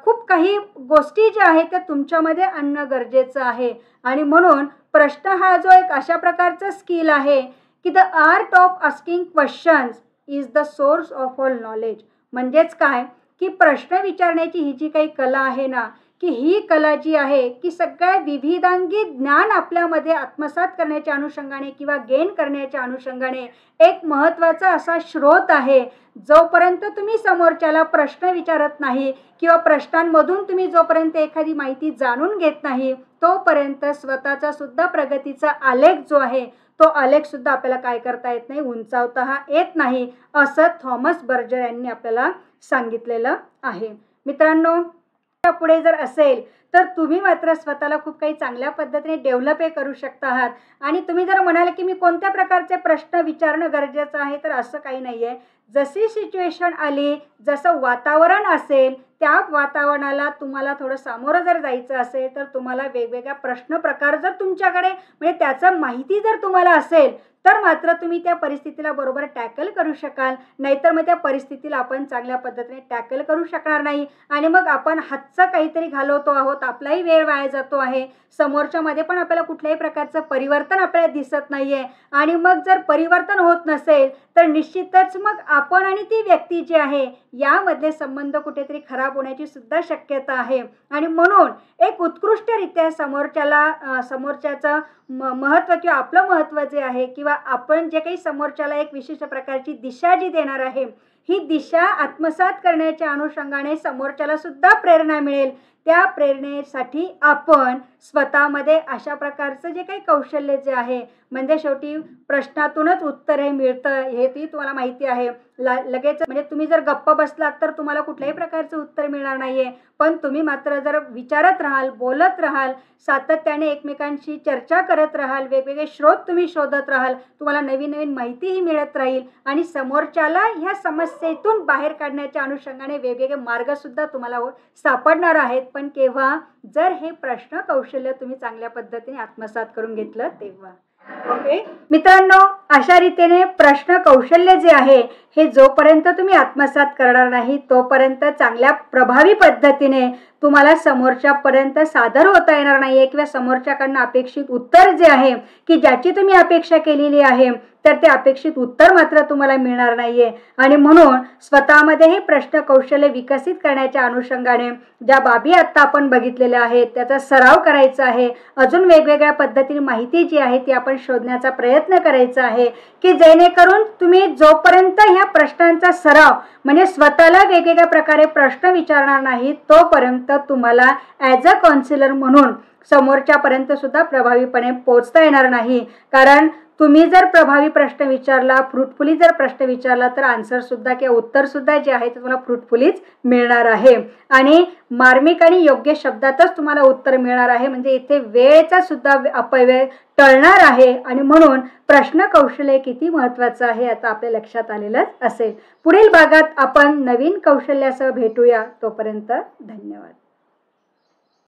खूप काही गोष्टी ज्या आहेत त्या तुमच्यामध्ये आणणं गरजेचं आहे. आणि म्हणून प्रश्न हा जो एक अशा प्रकारचा स्किल आहे की the art of asking questions is the source of all knowledge. म्हणजेच काय की प्रश्न विचारण्याची ही जी काही कला आहे ना की ही कला जी आहे की सगळ्या विविधांगी ज्ञान आपल्यामध्ये आत्मसात करण्याच्या अनुषंगाने किंवा गेन करण्याच्या अनुषंगाने एक महत्त्वाचा असा स्रोत आहे. जोपर्यंत तुम्ही समोरच्याला प्रश्न विचारत नाही किंवा प्रश्नांमधून तुम्ही जोपर्यंत एखादी माहिती जाणून घेत नाही तोपर्यंत स्वतःचा सुद्धा प्रगतीचा आलेख जो आहे तो आलेख सुद्धा आपल्याला काय करता येत नाही, उंचावता हा येत नाही, असं थॉमस बर्जर यांनी आपल्याला सांगितलेलं आहे. मित्रांनो, पुढे जर असेल तर तुम्ही मात्र स्वतःला खूप काही चांगल्या पद्धतीने डेव्हलप करू शकता आहात. आणि तुम्ही जर म्हणाल की मी कोणत्या प्रकारचे प्रश्न विचारणं गरजेचं आहे तर असं काही नाही आहे. जशी सिच्युएशन आली, जसं वातावरण असेल त्या वातावरणाला तुम्हाला थोडं सामोरं जर जायचं असेल तर तुम्हाला वेगवेगळ्या प्रश्न प्रकार जर तुमच्याकडे म्हणजे त्याचं माहिती जर तुम्हाला असेल तर मात्र तुम्ही त्या परिस्थितीला बरोबर टॅकल करू शकाल. नाहीतर मग त्या परिस्थितीला आपण चांगल्या पद्धतीने टॅकल करू शकणार नाही आणि मग आपण हातचं काहीतरी घालवतो आहोत, आपलाही वेळ वाया जातो आहे, समोरच्यामध्ये पण आपल्याला कुठल्याही प्रकारचं परिवर्तन आपल्याला दिसत नाही आहे. आणि मग जर परिवर्तन होत नसेल तर निश्चितच मग आपण आणि ती व्यक्ती जी आहे यामधले संबंध कुठेतरी खराब होण्याची सुद्धा शक्यता आहे. आणि म्हणून एक उत्कृष्टरित्या समोरच्याचं महत्त्व किंवा आपलं महत्त्व जे आहे किंवा आपण जे काही समोरच्याला एक विशिष्ट प्रकारची दिशा जी देणार आहे ही दिशा आत्मसात करण्याच्या अनुषंगाने समोरच्याला सुद्धा प्रेरणा मिळेल. त्या प्रेरणेसाठी आपण स्वतःमध्ये अशा प्रकारचं जे काही कौशल्य जे आहे म्हणजे शेवटी प्रश्नातूनच उत्तर हे मिळतं हे ती तुम्हाला माहिती आहे. लगेच म्हणजे तुम्ही जर गप्प बसलात तर तुम्हाला कुठल्याही प्रकारचं उत्तर मिळणार नाही आहे. पण तुम्ही मात्र जर विचारत राहाल, बोलत राहाल, सातत्याने एकमेकांशी चर्चा करत राहाल, वेगवेगळे स्रोत तुम्ही शोधत राहाल, तुम्हाला नवीन नवीन माहितीही मिळत राहील आणि समोरच्याला ह्या समस्येतून बाहेर काढण्याच्या अनुषंगाने वेगवेगळे मार्गसुद्धा तुम्हाला सापडणार आहेत. पण केव्हा जर हे प्रश्न कौशल्य तुम्ही चांगल्या पद्धतीने आत्मसात करून घेतलं तेव्हा. ओके मित्रांनो, अशा रीतीने प्रश्न कौशल्य जे आहे हे जोपर्यंत तुम्ही आत्मसात करणार नाही तोपर्यंत चांगल्या प्रभावी पद्धतीने तुम्हाला समोरच्यापर्यंत सादर होता येणार नाही आहे किंवा समोरच्याकडनं अपेक्षित उत्तर जे आहे की ज्याची तुम्ही अपेक्षा केलेली आहे तर ते अपेक्षित उत्तर मात्र तुम्हाला मिळणार नाही आहे. आणि म्हणून स्वतःमध्ये हे प्रश्न कौशल्य विकसित करण्याच्या अनुषंगाने ज्या बाबी आत्ता आपण बघितलेल्या आहेत त्याचा सराव करायचा आहे. अजून वेगवेगळ्या पद्धतीने माहिती जी आहे ती आपण शोधण्याचा प्रयत्न करायचा आहे की जेणेकरून तुम्ही जोपर्यंत ह्या प्रश्नांचा सराव म्हणजे स्वतःला वेगवेगळ्या प्रकारे प्रश्न विचारणार नाही तोपर्यंत तुम्हाला ॲज अ काउन्सिलर म्हणून समोरच्यापर्यंत सुद्धा प्रभावीपणे पोहोचता येणार नाही. कारण तुम्ही जर प्रभावी प्रश्न विचारला, फ्रुटफुली जर प्रश्न विचारला तर आन्सर सुद्धा किंवा उत्तर सुद्धा जे आहे ते तुम्हाला फ्रुटफुलीच मिळणार आहे आणि मार्मिक आणि योग्य शब्दातच तुम्हाला उत्तर मिळणार आहे. म्हणजे इथे वेळेचा सुद्धा अपव्यय टळणार आहे आणि म्हणून प्रश्न कौशल्य किती महत्त्वाचं आहे आता आपल्या लक्षात आलेलंच असेल. पुढील भागात आपण नवीन कौशल्यासह भेटूया. तोपर्यंत धन्यवाद.